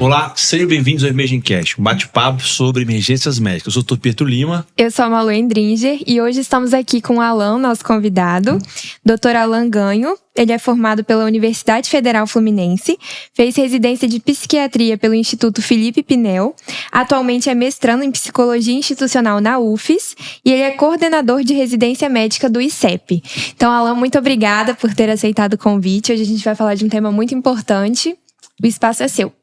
Olá, sejam bem-vindos ao Emerging Cast, um bate-papo sobre emergências médicas. Eu sou o Dr. Pietro Lima. Eu sou a Malu Endringer e hoje estamos aqui com o Alan, nosso convidado, Dr. Alan Ganho. Ele é formado pela Universidade Federal Fluminense, fez residência de psiquiatria pelo Instituto Felipe Pinel, atualmente é mestrando em psicologia institucional na UFES e ele é coordenador de residência médica do ICEP. Então, Alan, muito obrigada por ter aceitado o convite. Hoje a gente vai falar de um tema muito importante. O espaço é seu.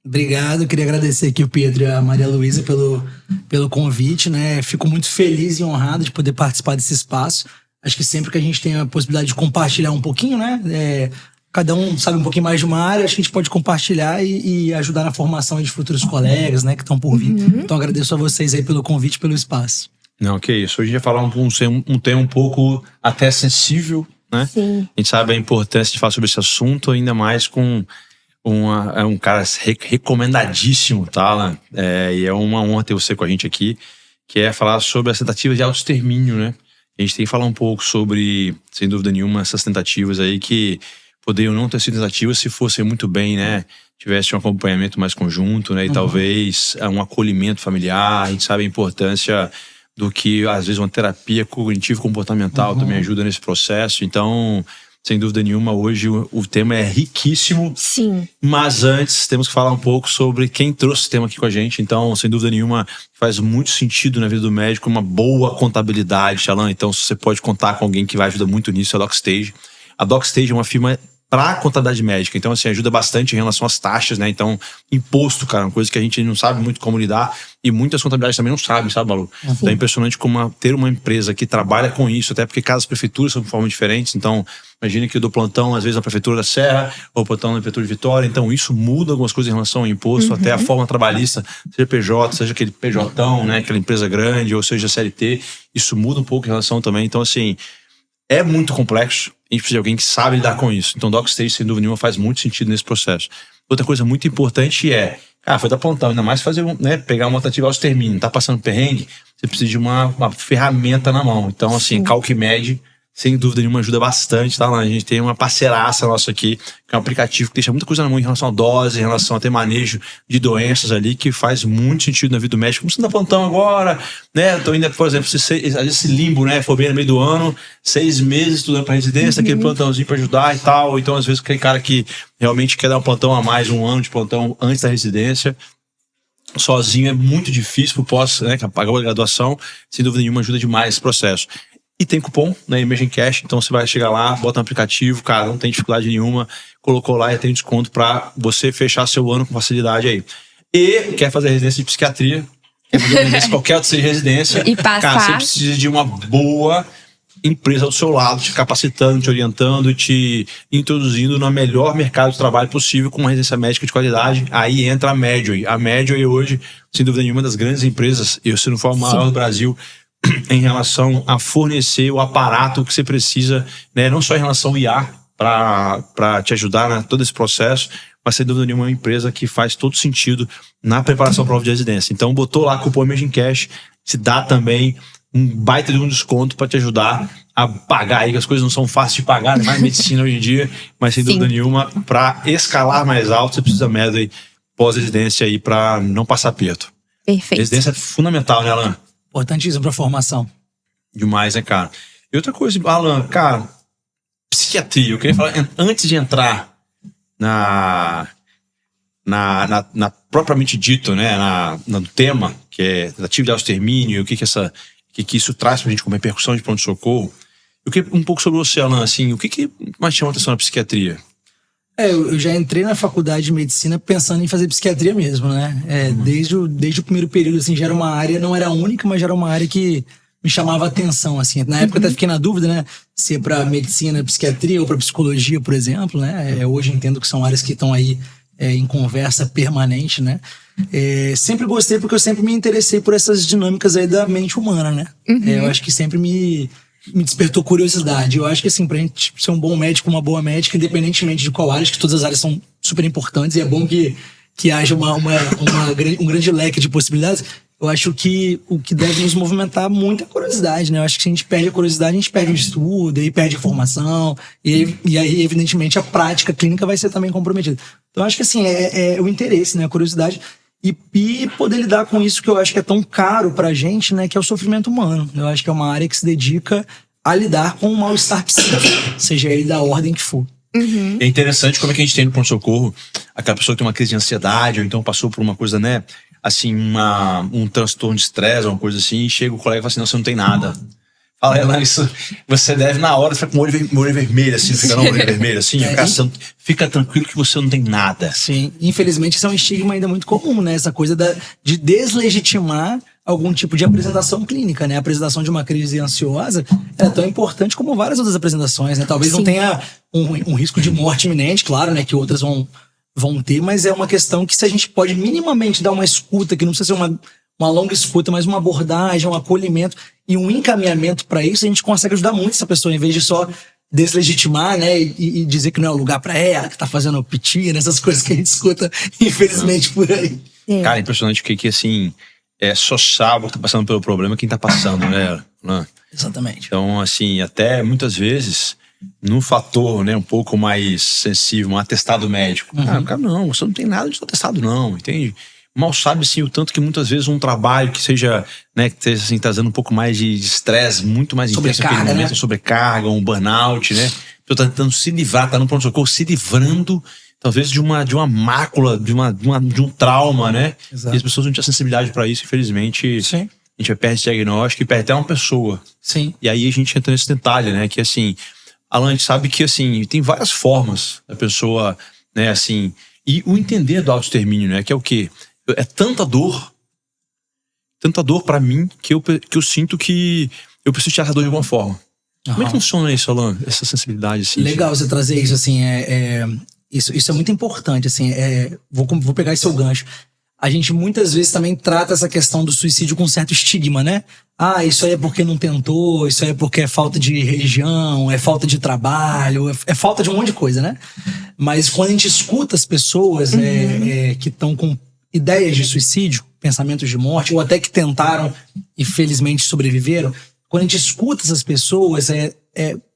Obrigado, queria agradecer aqui o Pedro e a Maria Luísa pelo convite, né? Fico muito feliz e honrado de poder participar desse espaço. Acho que sempre que a gente tem a possibilidade de compartilhar um pouquinho, né? Cada um sabe um pouquinho mais de uma área, acho que a gente pode compartilhar e ajudar na formação de futuros colegas, né? Que estão por vir. Então agradeço a vocês aí pelo convite e pelo espaço. Não, que isso. Hoje a gente vai falar um tema um pouco até sensível, né? Sim. A gente sabe a importância de falar sobre esse assunto, ainda mais com um cara recomendadíssimo, tá, Alan? E é uma honra ter você com a gente aqui, que é falar sobre as tentativas de autoextermínio, né? A gente tem que falar um pouco sobre, sem dúvida nenhuma, essas tentativas aí que poderiam não ter sido tentativas se fossem muito bem, né? Tivesse um acompanhamento mais conjunto, né? E talvez um acolhimento familiar. A gente sabe a importância do que, às vezes, uma terapia cognitivo-comportamental também ajuda nesse processo. Então, sem dúvida nenhuma, hoje o tema é riquíssimo. Sim. Mas antes, temos que falar um pouco sobre quem trouxe esse tema aqui com a gente. Então, sem dúvida nenhuma, faz muito sentido na vida do médico uma boa contabilidade, Alan. Então, se você pode contar com alguém que vai ajudar muito nisso, é a DocStage. A DocStage é uma firma para contabilidade médica. Então, assim, ajuda bastante em relação às taxas, né? Então, imposto, cara, uma coisa que a gente não sabe muito como lidar. E muitas contabilidades também não sabem, sabe, Malu? Então, é impressionante como ter uma empresa que trabalha com isso, até porque cada prefeituras são de formas diferentes. Então, imagine que eu dou plantão, às vezes, na Prefeitura da Serra, ou plantão na Prefeitura de Vitória. Então, isso muda algumas coisas em relação ao imposto, até a forma trabalhista, seja PJ, seja aquele PJão, né? Aquela empresa grande, ou seja CLT. Isso muda um pouco em relação também. Então, assim, é muito complexo. A gente precisa de alguém que sabe lidar com isso. Então, DocStage, sem dúvida nenhuma, faz muito sentido nesse processo. Outra coisa muito importante é, foi dar plantão, ainda mais fazer, né, pegar uma tentativa autoextermínio, não tá passando perrengue, você precisa de uma ferramenta na mão. Então, assim, CalcMed, sem dúvida nenhuma, ajuda bastante, tá? A gente tem uma parceiraça nossa aqui, que é um aplicativo que deixa muita coisa na mão em relação a dose, em relação a ter manejo de doenças ali, que faz muito sentido na vida do médico. Como você não dá plantão agora, né? Então, ainda, por exemplo, esse limbo, né? For bem no meio do ano, 6 meses estudando pra residência, aquele plantãozinho pra ajudar e tal. Então, às vezes, aquele cara que realmente quer dar um plantão a mais, um ano de plantão antes da residência, sozinho é muito difícil pro pós, né? Que pagar a graduação, sem dúvida nenhuma, ajuda demais esse processo. E tem cupom, né, Emerging Cash, então você vai chegar lá, bota no aplicativo, cara, não tem dificuldade nenhuma, colocou lá e tem desconto pra você fechar seu ano com facilidade aí. E quer fazer residência de psiquiatria, quer fazer residência, qualquer outra residência, e passar. Cara, você precisa de uma boa empresa do seu lado, te capacitando, te orientando, te introduzindo no melhor mercado de trabalho possível com uma residência médica de qualidade. Aí entra a Medway. A Medway hoje, sem dúvida nenhuma, das grandes empresas, se não for a maior do Brasil, em relação a fornecer o aparato que você precisa, né? Não só em relação ao IA para te ajudar, né, todo esse processo, mas sem dúvida nenhuma é uma empresa que faz todo sentido na preparação para prova de residência. Então botou lá cupom Emerging Cash, te dá também um baita de um desconto para te ajudar a pagar aí, que as coisas não são fáceis de pagar, né? Mais medicina hoje em dia, mas sem dúvida nenhuma, para escalar mais alto, você precisa Medway pós-residência aí para não passar perto. Perfeito. Residência é fundamental, né, Alan? Importantíssimo pra formação. Demais, né, cara? E outra coisa, Alan, cara, psiquiatria, eu queria falar, antes de entrar na propriamente dito, né, no tema, que é tentativa de autoextermínio, o que isso traz pra gente como repercussão de pronto-socorro, eu queria um pouco sobre você, Alan, assim, o que mais chama atenção na psiquiatria? Eu já entrei na faculdade de medicina pensando em fazer psiquiatria mesmo, né? Desde o primeiro período, assim, já era uma área, não era a única, mas já era uma área que me chamava a atenção, assim. Na época até fiquei na dúvida, né? Se é pra medicina, psiquiatria ou pra psicologia, por exemplo, né? Hoje entendo que são áreas que estão aí em conversa permanente, né? Sempre gostei porque eu sempre me interessei por essas dinâmicas aí da mente humana, né? Eu acho que sempre me despertou curiosidade. Eu acho que, assim, pra gente ser um bom médico, uma boa médica, independentemente de qual área, que todas as áreas são super importantes e é bom que haja um grande leque de possibilidades. Eu acho que o que deve nos movimentar muito é a curiosidade, né? Eu acho que se a gente perde a curiosidade, a gente perde o estudo, aí perde a informação, e aí, evidentemente, a prática clínica vai ser também comprometida. Então, eu acho que, assim, é o interesse, né? A curiosidade e poder lidar com isso que eu acho que é tão caro pra gente, né? Que é o sofrimento humano. Eu acho que é uma área que se dedica a lidar com o mal-estar psíquico, seja ele da ordem que for. Uhum. É interessante como é que a gente tem no pronto-socorro aquela pessoa que tem uma crise de ansiedade, ou então passou por uma coisa, né? Assim, um transtorno de estresse, uma coisa assim, e chega o colega e fala assim, não, você não tem nada. Fala, Elan, isso você deve na hora, você fica com o olho vermelho, assim, fica com o olho vermelho, assim, fica tranquilo que você não tem nada. Sim, infelizmente isso é um estigma ainda muito comum, né? Essa coisa de deslegitimar algum tipo de apresentação clínica, né? A apresentação de uma crise ansiosa é tão importante como várias outras apresentações, né? Talvez não tenha um risco de morte iminente, claro, né? Que outras vão ter, mas é uma questão que se a gente pode minimamente dar uma escuta, que não precisa ser uma longa escuta, mas uma abordagem, um acolhimento e um encaminhamento para isso, a gente consegue ajudar muito essa pessoa, em vez de só deslegitimar, né, e dizer que não é o lugar para ela, que tá fazendo piti, essas coisas que a gente escuta, infelizmente, por aí. Cara, é impressionante que assim, só sabe que tá passando pelo problema quem tá passando, né? Exatamente. Então, assim, até muitas vezes, num fator, né, um pouco mais sensível, um atestado médico. Uhum. Cara, não, você não tem nada de atestado, não, entende? Mal sabe, sim, o tanto que muitas vezes um trabalho que seja, né, que esteja assim, trazendo um pouco mais de estresse, muito mais intenso naquele momento, né? Sobrecarga, um burnout, né? A pessoa tá tentando se livrar, tá no pronto-socorro, se livrando, talvez, de uma mácula, de um trauma, né? Exato. E as pessoas não têm sensibilidade para isso, infelizmente. Sim. A gente vai perder esse diagnóstico e perde até uma pessoa. Sim. E aí a gente entra nesse detalhe, né? Que assim, Alan, a gente sabe que assim, tem várias formas da pessoa, né, assim, e o entender do autoextermínio, né? Que é o quê? É tanta dor pra mim que eu sinto que eu preciso tirar essa dor de alguma forma. Como é que funciona isso, Alan? Essa sensibilidade, assim? Legal você trazer isso, assim, isso é muito importante, assim, vou pegar esse seu gancho. A gente muitas vezes também trata essa questão do suicídio com certo estigma, né? Ah, isso aí é porque não tentou, isso aí é porque é falta de religião, é falta de trabalho, é falta de um monte de coisa, né? Mas quando a gente escuta as pessoas que estão com ideias de suicídio, pensamentos de morte, ou até que tentaram e felizmente sobreviveram, quando a gente escuta essas pessoas, é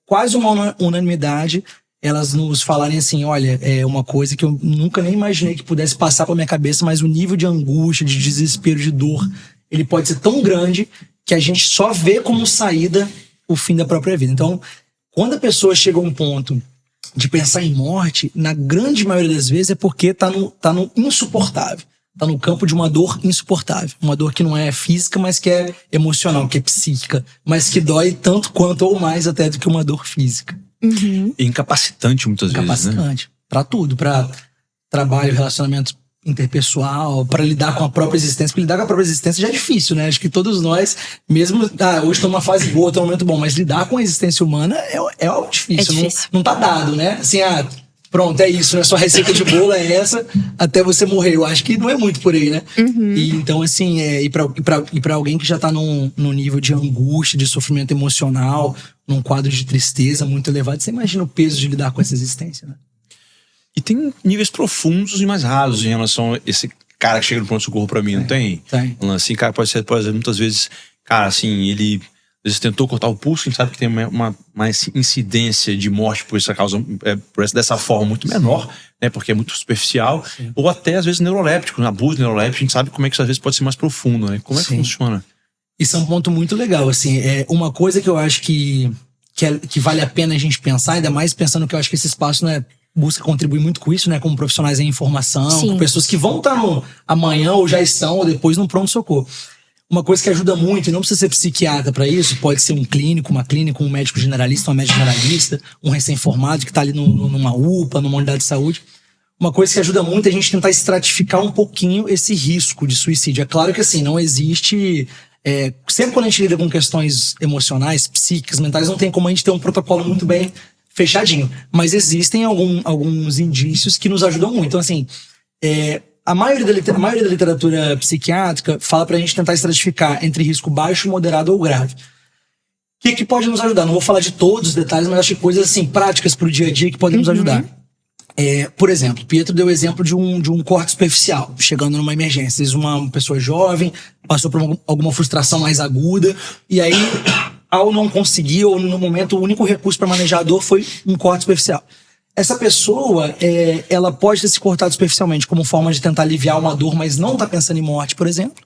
quase uma unanimidade elas nos falarem assim, olha, é uma coisa que eu nunca nem imaginei que pudesse passar pela minha cabeça, mas o nível de angústia, de desespero, de dor, ele pode ser tão grande que a gente só vê como saída o fim da própria vida. Então, quando a pessoa chega a um ponto de pensar em morte, na grande maioria das vezes é porque tá no insuportável. Tá no campo de uma dor insuportável. Uma dor que não é física, mas que é emocional, que é psíquica. Mas que dói tanto quanto ou mais até do que uma dor física. Uhum. E incapacitante muitas vezes, né? Incapacitante. Pra tudo. Pra trabalho, relacionamento interpessoal, pra lidar com a própria existência. Porque lidar com a própria existência já é difícil, né? Acho que todos nós, mesmo... hoje tô numa fase boa, tô num momento bom. Mas lidar com a existência humana é algo difícil. É difícil. Não tá dado, né? Assim, pronto, é isso, né? Sua receita de bolo é essa até você morrer. Eu acho que não é muito por aí, né? Uhum. E então, assim, e pra alguém que já tá num nível de angústia, de sofrimento emocional, num quadro de tristeza muito elevado, você imagina o peso de lidar com essa existência, né? E tem níveis profundos e mais rasos em relação a esse cara que chega no pronto-socorro pra mim, não tem? Tem. Assim, cara, pode ser, muitas vezes, cara, assim, ele... Às vezes tentou cortar o pulso, a gente sabe que tem uma incidência de morte por essa causa, dessa forma muito menor, né? Porque é muito superficial. Sim. Ou até, às vezes, neuroléptico, abuso neuroléptico, a gente sabe como é que isso às vezes pode ser mais profundo, né? Como é que funciona? Isso é um ponto muito legal, assim. Uma coisa que eu acho que vale a pena a gente pensar, ainda mais pensando que eu acho que esse espaço, né, busca contribuir muito com isso, né? Como profissionais em informação, com pessoas que vão estar amanhã ou já estão, ou depois no pronto-socorro. Uma coisa que ajuda muito, e não precisa ser psiquiatra para isso, pode ser um clínico, uma clínica, um médico generalista, uma médica generalista, um recém-formado que tá ali numa UPA, numa unidade de saúde. Uma coisa que ajuda muito é a gente tentar estratificar um pouquinho esse risco de suicídio. É claro que assim, não existe... sempre quando a gente lida com questões emocionais, psíquicas, mentais, não tem como a gente ter um protocolo muito bem fechadinho. Mas existem alguns indícios que nos ajudam muito. Então assim, a maioria da literatura psiquiátrica fala pra gente tentar estratificar entre risco baixo, moderado ou grave. O que pode nos ajudar? Não vou falar de todos os detalhes, mas acho que coisas assim, práticas pro dia a dia que podem nos ajudar. Por exemplo, Pietro deu o exemplo de um corte superficial, chegando numa emergência. Às vezes uma pessoa jovem passou por alguma frustração mais aguda, e aí, ao não conseguir, ou no momento, o único recurso para manejar a dor foi um corte superficial. Essa pessoa, ela pode ter se cortado superficialmente como forma de tentar aliviar uma dor, mas não tá pensando em morte, por exemplo.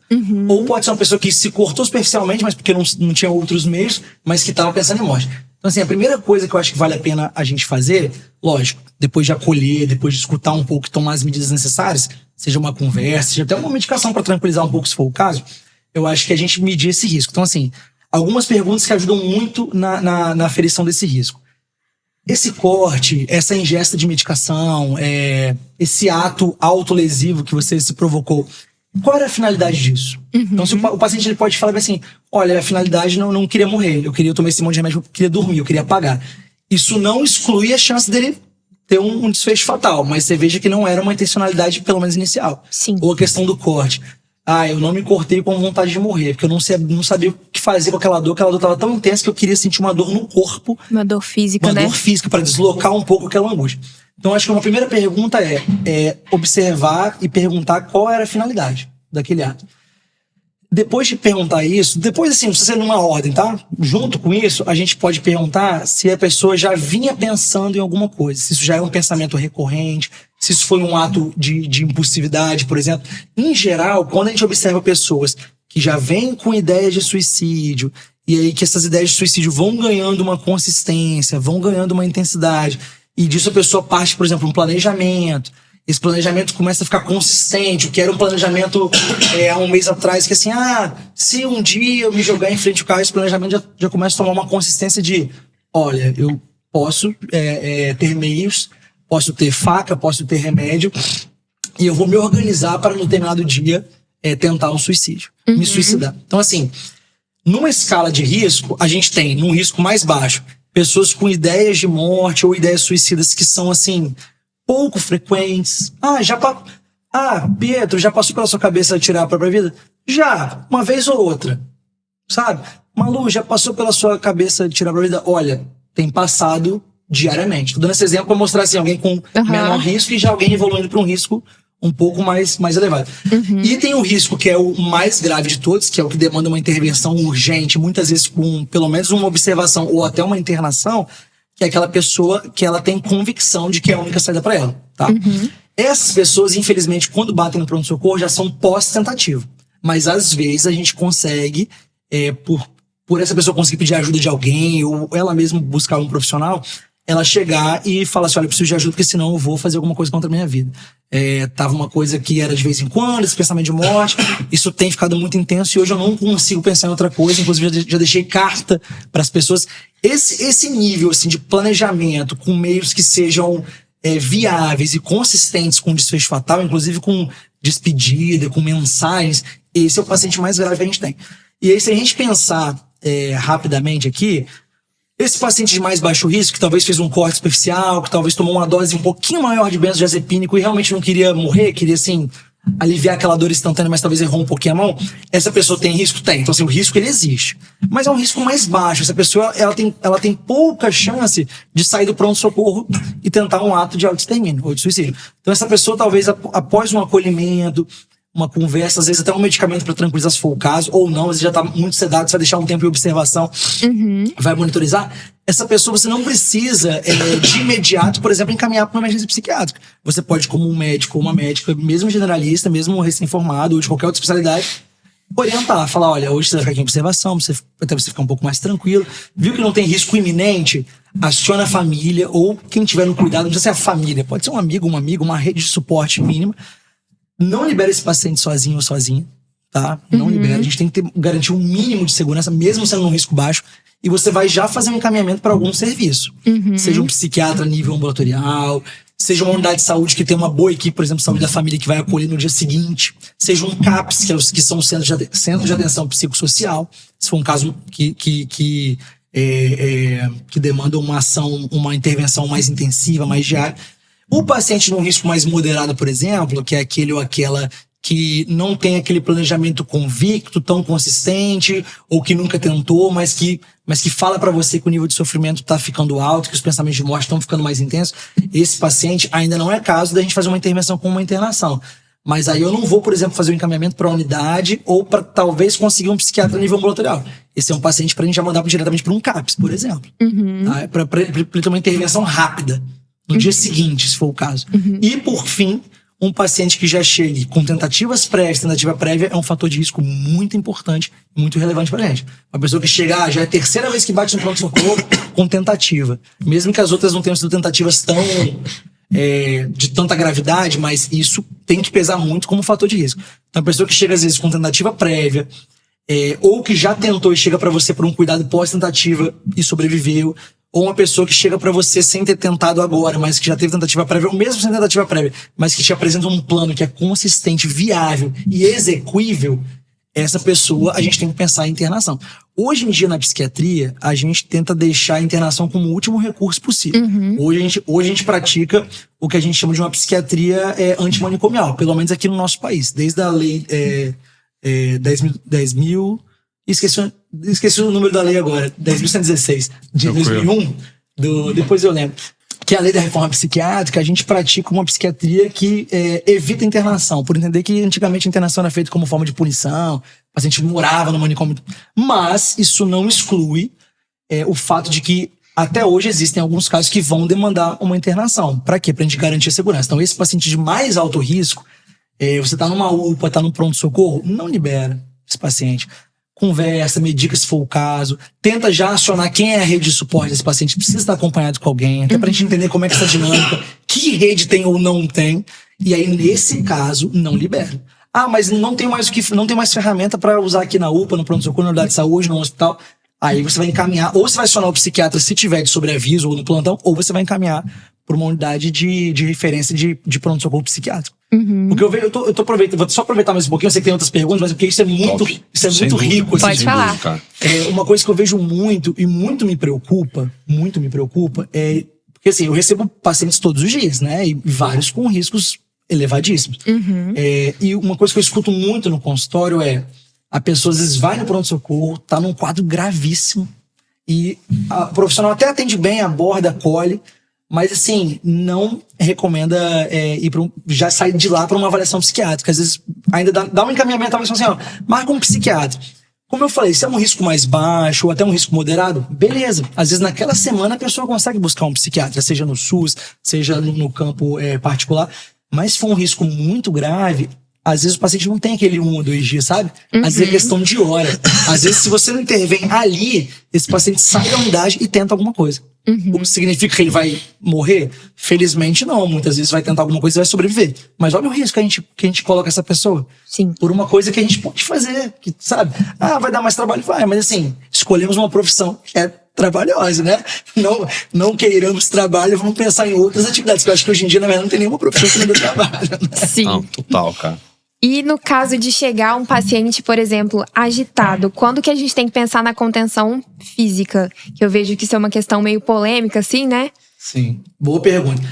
Ou pode ser uma pessoa que se cortou superficialmente, mas porque não tinha outros meios, mas que estava pensando em morte. Então, assim, a primeira coisa que eu acho que vale a pena a gente fazer, lógico, depois de acolher, depois de escutar um pouco e tomar as medidas necessárias, seja uma conversa, seja até uma medicação para tranquilizar um pouco, se for o caso, eu acho que a gente medir esse risco. Então, assim, algumas perguntas que ajudam muito na aferição desse risco. Esse corte, essa ingesta de medicação, esse ato autolesivo que você se provocou, qual era a finalidade disso? Então, se o paciente ele pode falar assim, olha, a finalidade não queria morrer, eu tomei esse monte de remédio, eu queria dormir, eu queria apagar. Isso não exclui a chance dele ter um desfecho fatal, mas você veja que não era uma intencionalidade, pelo menos inicial. Sim. Ou a questão do corte. Eu não me cortei com vontade de morrer, porque eu não sabia o que fazer com aquela dor estava tão intensa que eu queria sentir uma dor no corpo. Uma dor física, né? Uma dor física, para deslocar um pouco aquela angústia. Então, acho que uma primeira pergunta é observar e perguntar qual era a finalidade daquele ato. Depois de perguntar isso, depois assim, não precisa ser numa ordem, tá? Junto com isso, a gente pode perguntar se a pessoa já vinha pensando em alguma coisa, se isso já é um pensamento recorrente, se isso foi um ato de impulsividade, por exemplo. Em geral, quando a gente observa pessoas que já vêm com ideias de suicídio, e aí que essas ideias de suicídio vão ganhando uma consistência, vão ganhando uma intensidade, e disso a pessoa parte, por exemplo, um planejamento. Esse planejamento começa a ficar consistente, o que era um planejamento há um mês atrás, que assim, se um dia eu me jogar em frente ao carro, esse planejamento já começa a tomar uma consistência de, olha, eu posso ter meios, posso ter faca, posso ter remédio, e eu vou me organizar para no determinado dia tentar um suicídio, me suicidar. Então assim, numa escala de risco, a gente tem, num risco mais baixo, pessoas com ideias de morte ou ideias suicidas que são assim, pouco frequentes. Pietro, já passou pela sua cabeça tirar a própria vida? Já, uma vez ou outra, sabe? Malu, já passou pela sua cabeça tirar a própria vida? Olha, tem passado diariamente. Tô dando esse exemplo para mostrar assim, alguém com menor risco e já alguém evoluindo para um risco um pouco mais elevado. E tem o risco que é o mais grave de todos, que é o que demanda uma intervenção urgente, muitas vezes com pelo menos uma observação ou até uma internação, que é aquela pessoa que ela tem convicção de que é a única saída para ela, tá? Essas pessoas, infelizmente, quando batem no pronto-socorro, já são pós-tentativa. Mas, às vezes, a gente consegue, por essa pessoa conseguir pedir ajuda de alguém, ou ela mesma buscar um profissional, ela chegar e falar assim, olha, eu preciso de ajuda, porque senão eu vou fazer alguma coisa contra a minha vida. Tava uma coisa que era de vez em quando, esse pensamento de morte, isso tem ficado muito intenso, e hoje eu não consigo pensar em outra coisa, inclusive já deixei carta para as pessoas. Esse nível assim, de planejamento, com meios que sejam viáveis e consistentes com desfecho fatal, inclusive com despedida, com mensagens, esse é o paciente mais grave que a gente tem. E aí, se a gente pensar rapidamente aqui, esse paciente de mais baixo risco, que talvez fez um corte superficial, que talvez tomou uma dose um pouquinho maior de benzodiazepínico e realmente não queria morrer, queria assim aliviar aquela dor instantânea, mas talvez errou um pouquinho a mão, essa pessoa tem risco? Tem. Então assim, o risco ele existe. Mas é um risco mais baixo. Essa pessoa ela tem pouca chance de sair do pronto-socorro e tentar um ato de autoextermínio ou de suicídio. Então essa pessoa talvez após um acolhimento, uma conversa, às vezes até um medicamento para tranquilizar se for o caso, ou não, às vezes já está muito sedado, você vai deixar um tempo em observação, vai monitorizar. Essa pessoa você não precisa de imediato, por exemplo, encaminhar para uma emergência psiquiátrica. Você pode, como um médico ou uma médica, mesmo generalista, mesmo recém-formado ou de qualquer outra especialidade, orientar, falar, olha, hoje você vai ficar aqui em observação, até você ficar um pouco mais tranquilo. Viu que não tem risco iminente? Aciona a família ou quem tiver no cuidado, não precisa ser a família, pode ser um amigo, uma rede de suporte mínima. Não libera esse paciente sozinho ou sozinha, tá? Não libera. A gente tem que garantir um mínimo de segurança, mesmo sendo num risco baixo. E você vai já fazer um encaminhamento para algum serviço. Seja um psiquiatra a nível ambulatorial, seja uma unidade de saúde que tem uma boa equipe, por exemplo, saúde da família, que vai acolher no dia seguinte. Seja um CAPS, que são os centros de atenção psicossocial. Se for um caso que demanda uma ação, uma intervenção mais intensiva, mais diária. O paciente num risco mais moderado, por exemplo, que é aquele ou aquela que não tem aquele planejamento convicto, tão consistente, ou que nunca tentou, mas que fala pra você que o nível de sofrimento tá ficando alto, que os pensamentos de morte estão ficando mais intensos, esse paciente ainda não é caso da gente fazer uma intervenção com uma internação. Mas aí eu não vou, por exemplo, fazer o encaminhamento para unidade ou para talvez conseguir um psiquiatra a nível ambulatorial. Esse é um paciente pra gente já mandar diretamente para um CAPS, por exemplo. Tá? Pra ele ter uma intervenção rápida, no dia seguinte, se for o caso. E, por fim, um paciente que já chegue com tentativa prévia é um fator de risco muito importante, muito relevante pra gente. Uma pessoa que chega, já é a terceira vez que bate no pronto-socorro com tentativa. Mesmo que as outras não tenham sido tentativas tão de tanta gravidade, mas isso tem que pesar muito como fator de risco. Então, a pessoa que chega, às vezes, com tentativa prévia, ou que já tentou e chega pra você por um cuidado pós-tentativa e sobreviveu, ou uma pessoa que chega pra você sem ter tentado agora, mas que já teve tentativa prévia, ou mesmo sem tentativa prévia, mas que te apresenta um plano que é consistente, viável e execuível, essa pessoa a gente tem que pensar em internação. Hoje em dia, na psiquiatria, a gente tenta deixar a internação como o último recurso possível. Hoje a gente pratica o que a gente chama de uma psiquiatria antimanicomial, pelo menos aqui no nosso país. Desde a lei 10.000... Esqueci o número da lei agora, 10.116, de 2001, depois eu lembro. Que é a lei da reforma psiquiátrica, a gente pratica uma psiquiatria que evita internação, por entender que antigamente a internação era feita como forma de punição, o paciente morava no manicômio. Mas isso não exclui o fato de que até hoje existem alguns casos que vão demandar uma internação. Pra quê? Pra gente garantir a segurança. Então esse paciente de mais alto risco, você tá numa UPA, tá no pronto-socorro, não libera esse paciente. Conversa, medica se for o caso, tenta já acionar quem é a rede de suporte desse paciente, precisa estar acompanhado com alguém, até pra gente entender como é que essa dinâmica, que rede tem ou não tem, e aí nesse caso não libera. Mas não tem mais ferramenta para usar aqui na UPA, no pronto-socorro, na unidade de saúde, no hospital. Aí você vai encaminhar, ou você vai acionar o psiquiatra se tiver de sobreaviso ou no plantão, ou você vai encaminhar por uma unidade de referência de pronto-socorro psiquiátrico. Porque eu tô aproveitando, vou só aproveitar mais um pouquinho, eu sei que tem outras perguntas, mas porque isso é muito rico. Pode falar. Uma coisa que eu vejo muito, e muito me preocupa, porque assim, eu recebo pacientes todos os dias, né, e vários com riscos elevadíssimos. E uma coisa que eu escuto muito no consultório a pessoa às vezes vai no pronto-socorro, tá num quadro gravíssimo, e o profissional até atende bem, aborda, acolhe, mas assim, não recomenda já sair de lá para uma avaliação psiquiátrica. Às vezes ainda dá um encaminhamento, assim, marca um psiquiatra. Como eu falei, se é um risco mais baixo ou até um risco moderado, beleza. Às vezes naquela semana a pessoa consegue buscar um psiquiatra, seja no SUS, seja no campo particular. Mas se for um risco muito grave, às vezes o paciente não tem aquele 1 ou 2 dias, sabe? Às vezes é questão de hora. Às vezes, se você não intervém ali, esse paciente sai da unidade e tenta alguma coisa. O que significa que ele vai morrer? Felizmente não. Muitas vezes vai tentar alguma coisa e vai sobreviver. Mas olha o risco que a gente coloca essa pessoa. Sim. Por uma coisa que a gente pode fazer. Que, sabe? Vai dar mais trabalho? Vai. Mas assim, escolhemos uma profissão que é trabalhosa, né? Não queiramos trabalho, vamos pensar em outras atividades. Eu acho que hoje em dia, na verdade, não tem nenhuma profissão que não dê trabalho. Né? Sim. Não, total, cara. E no caso de chegar um paciente, por exemplo, agitado, quando que a gente tem que pensar na contenção física? Que eu vejo que isso é uma questão meio polêmica, assim, né? Sim, boa pergunta.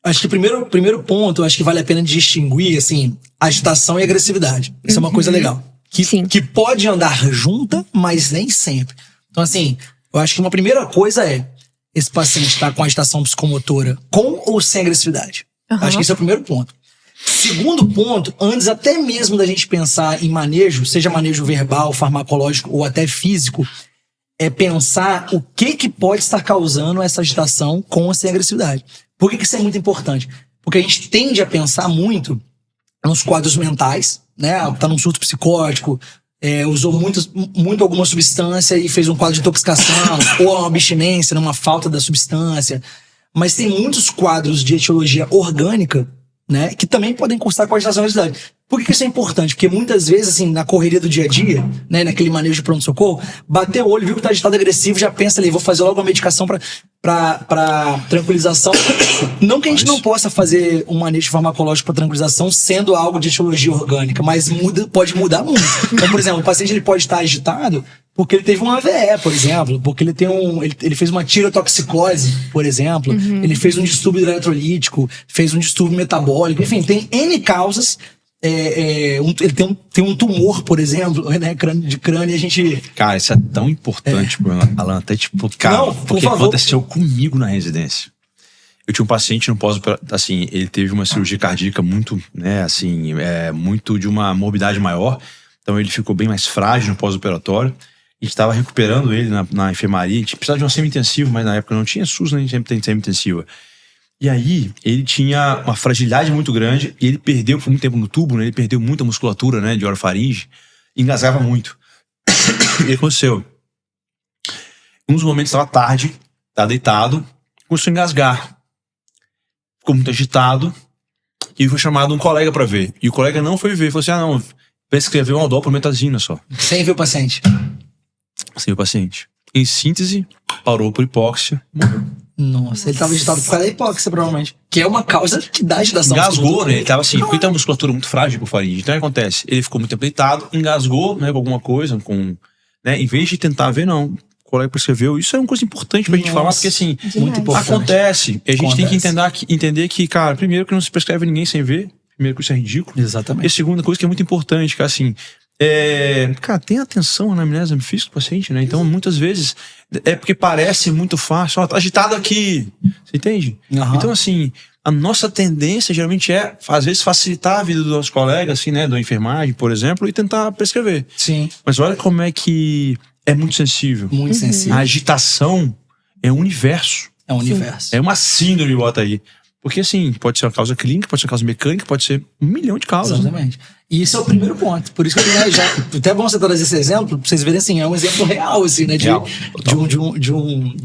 Acho que o primeiro ponto, acho que vale a pena distinguir, assim, agitação e agressividade. Isso é uma coisa legal. Que pode andar junta, mas nem sempre. Então, assim, eu acho que uma primeira coisa esse paciente tá com agitação psicomotora com ou sem agressividade. Acho que esse é o primeiro ponto. Segundo ponto, antes até mesmo da gente pensar em manejo, seja manejo verbal, farmacológico ou até físico, é pensar o que pode estar causando essa agitação com ou sem agressividade. Por que isso é muito importante? Porque a gente tende a pensar muito nos quadros mentais, né? Tá num surto psicótico, usou muito alguma substância e fez um quadro de intoxicação, ou uma abstinência, uma falta da substância. Mas tem muitos quadros de etiologia orgânica, né, que também podem cursar com agitação e agressividade. Por que isso é importante? Porque muitas vezes, assim, na correria do dia a dia, né, naquele manejo de pronto-socorro, bateu o olho, viu que tá agitado agressivo, já pensa ali, vou fazer logo uma medicação pra tranquilização. Não que a gente não possa fazer um manejo farmacológico para tranquilização sendo algo de etiologia orgânica, mas pode mudar muito. Então, por exemplo, o paciente ele pode estar agitado porque ele teve um AVE, por exemplo, porque ele fez uma tirotoxicose, por exemplo, ele fez um distúrbio eletrolítico, fez um distúrbio metabólico, enfim, tem N causas ele tem um tumor, por exemplo, né, de crânio, e a gente... Cara, isso é tão importante, Alan, até tipo, cara, Não, porque aconteceu comigo na residência. Eu tinha um paciente no pós-operatório, assim, ele teve uma cirurgia cardíaca muito, né, assim, muito de uma morbidade maior, então ele ficou bem mais frágil no pós-operatório. A gente estava recuperando ele na enfermaria, a gente precisava de uma semi-intensiva, mas na época não tinha SUS, nem sempre tem semi-intensiva. E aí, ele tinha uma fragilidade muito grande e ele perdeu por muito tempo no tubo, né? Ele perdeu muita musculatura, né, de orofaringe, e engasgava muito. E o que aconteceu? Um dos momentos estava tarde, estava deitado, começou a engasgar. Ficou muito agitado e foi chamado um colega para ver. E o colega não foi ver, falou assim: não, prescreveu uma doplometazina só. Sem ver o paciente. Sem o paciente. Em síntese, parou por hipóxia, morreu. Nossa, ele estava agitado por causa da hipóxia, provavelmente. Que é uma causa que dá agitação. Engasgou, né? Ele tava assim, porque tem uma musculatura muito frágil por faringe. Então o que acontece? Ele ficou muito tempo deitado, engasgou, né, com alguma coisa, né? Em vez de tentar ver, não. O colega prescreveu. Isso é uma coisa importante pra gente falar, porque assim, muito importante. Acontece. E a gente tem que entender que, cara, primeiro que não se prescreve ninguém sem ver. Primeiro que isso é ridículo. Exatamente. E a segunda coisa que é muito importante, que assim, cara, tem atenção na anamnese física do paciente, né? Então, muitas vezes, é porque parece muito fácil. Ó, tá agitado aqui. Você entende? Uhum. Então, assim, a nossa tendência geralmente é, às vezes, facilitar a vida dos nossos colegas, assim, né? Da enfermagem, por exemplo, e tentar prescrever. Sim. Mas olha como é que é muito sensível. Muito sensível. A agitação é um universo. É um universo. É uma síndrome, bota aí. Porque, assim, pode ser uma causa clínica, pode ser uma causa mecânica, pode ser 1 milhão de causas. Exatamente. Né? E isso é o primeiro ponto. Por isso que eu já... Até bom você trazer esse exemplo, pra vocês verem, assim, é um exemplo real, assim, né? De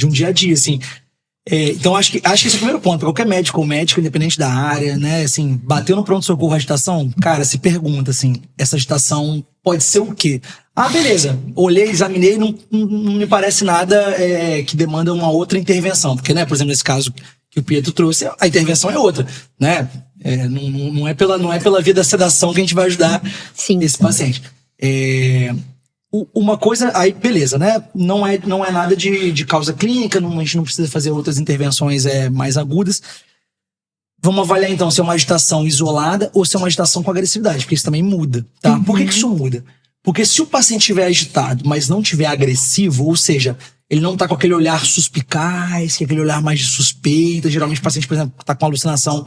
um dia a dia, assim. Então, acho que esse é o primeiro ponto. Pra qualquer médico ou médica, independente da área, né? Assim, bateu no pronto-socorro a agitação, cara, se pergunta, assim, essa agitação pode ser o quê? Ah, beleza. Olhei, examinei, não me parece nada que demanda uma outra intervenção. Porque, né, por exemplo, nesse caso que o Pietro trouxe, a intervenção é outra, né? Não é pela via da sedação que a gente vai ajudar esse paciente. Uma coisa, aí beleza, né? Não é nada de causa clínica, a gente não precisa fazer outras intervenções mais agudas. Vamos avaliar então se é uma agitação isolada ou se é uma agitação com agressividade, porque isso também muda, tá? Uhum. Por que isso muda? Porque se o paciente estiver agitado, mas não estiver agressivo, ou seja, ele não tá com aquele olhar suspicaz, que é aquele olhar mais de suspeita. Geralmente o paciente, por exemplo, tá com alucinação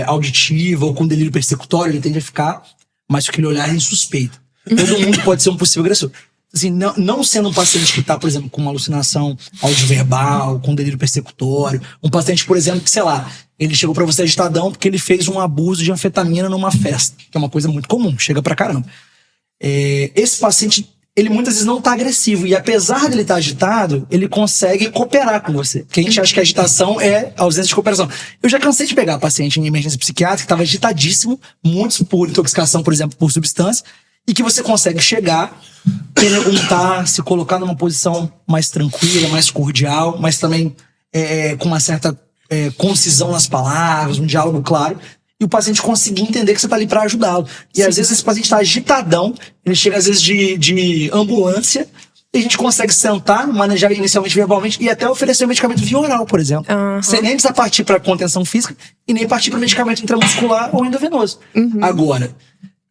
auditiva ou com delírio persecutório, ele tende a ficar mais com aquele olhar em suspeita. Todo mundo pode ser um possível agressor. Assim, não sendo um paciente que tá, por exemplo, com uma alucinação audioverbal, com delírio persecutório. Um paciente, por exemplo, que, sei lá, ele chegou pra você agitadão porque ele fez um abuso de anfetamina numa festa, que é uma coisa muito comum, chega pra caramba. Esse paciente, ele muitas vezes não tá agressivo, e apesar dele estar agitado, ele consegue cooperar com você. Porque a gente acha que a agitação é a ausência de cooperação. Eu já cansei de pegar paciente em emergência psiquiátrica que estava agitadíssimo, muitos por intoxicação, por exemplo, por substância, e que você consegue chegar, perguntar, se colocar numa posição mais tranquila, mais cordial, mas também com uma certa concisão nas palavras, um diálogo claro, e o paciente conseguir entender que você tá ali pra ajudá-lo. E às vezes esse paciente tá agitadão, ele chega às vezes de ambulância, e a gente consegue sentar, manejar inicialmente verbalmente e até oferecer um medicamento via oral, por exemplo. Uhum. Sem nem precisar partir pra contenção física e nem partir pra medicamento intramuscular ou endovenoso. Uhum. Agora,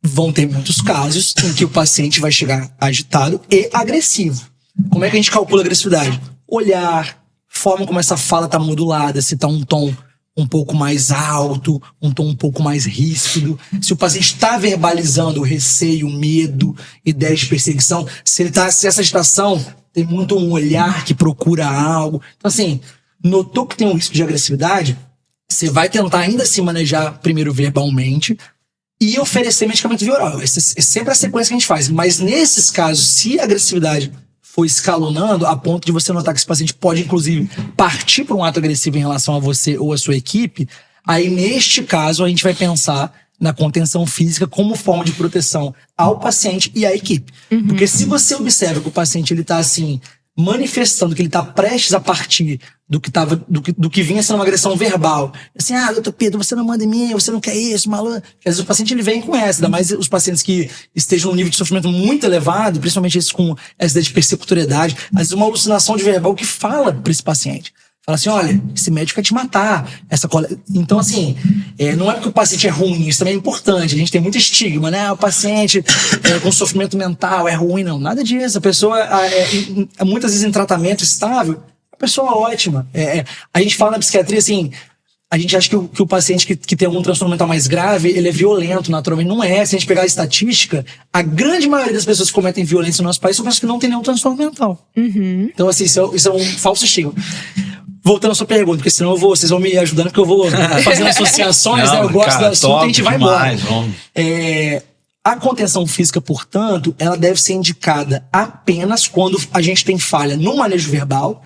vão ter muitos casos em que o paciente vai chegar agitado e agressivo. Como é que a gente calcula a agressividade? Olhar, forma como essa fala tá modulada, se tá um tom um pouco mais alto, um tom um pouco mais ríspido, se o paciente está verbalizando receio, medo, ideias de perseguição, se essa agitação tem muito um olhar que procura algo. Então, assim, notou que tem um risco de agressividade, você vai tentar ainda assim manejar primeiro verbalmente e oferecer medicamento via oral. Essa é sempre a sequência que a gente faz. Mas nesses casos, se a agressividade for escalonando a ponto de você notar que esse paciente pode, inclusive, partir para um ato agressivo em relação a você ou a sua equipe, aí, neste caso, a gente vai pensar na contenção física como forma de proteção ao paciente e à equipe. Uhum. Porque se você observa que o paciente ele tá, assim, manifestando que ele tá prestes a partir do que vinha sendo uma agressão verbal. Assim, doutor Pedro, você não manda em mim, você não quer isso, maluco. Às vezes o paciente ele vem com essa, ainda mais os pacientes que estejam num nível de sofrimento muito elevado, principalmente esses com essa ideia de persecutoriedade, às vezes uma alucinação de verbal que fala pra esse paciente. Fala assim, olha, esse médico quer te matar. Então, assim, não é porque o paciente é ruim, isso também é importante. A gente tem muito estigma, né? O paciente com sofrimento mental é ruim, não. Nada disso. A pessoa, muitas vezes em tratamento estável, a pessoa é ótima. A gente fala na psiquiatria, assim, a gente acha que o paciente que tem algum transtorno mental mais grave, ele é violento, naturalmente. Não é. Se a gente pegar a estatística, a grande maioria das pessoas que cometem violência no nosso país são pessoas que não têm nenhum transtorno mental. Então, assim, isso é um falso estigma. Voltando à sua pergunta, porque senão vocês vão me ajudando, porque eu vou fazendo associações, não, né? Eu gosto cara, do assunto e a gente vai demais, embora. A contenção física, portanto, ela deve ser indicada apenas quando a gente tem falha no manejo verbal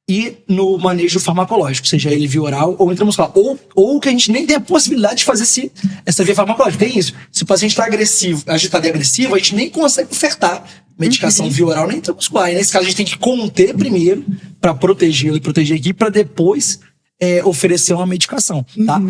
e no manejo farmacológico, seja ele via oral ou intramuscular. Ou que a gente nem tem a possibilidade de fazer essa via farmacológica. Tem isso. Se o paciente está agressivo, agitado e agressivo, a gente nem consegue ofertar medicação via oral nem intramuscular. E nesse caso a gente tem que conter primeiro para protegê-lo e proteger aqui, para depois oferecer uma medicação, tá?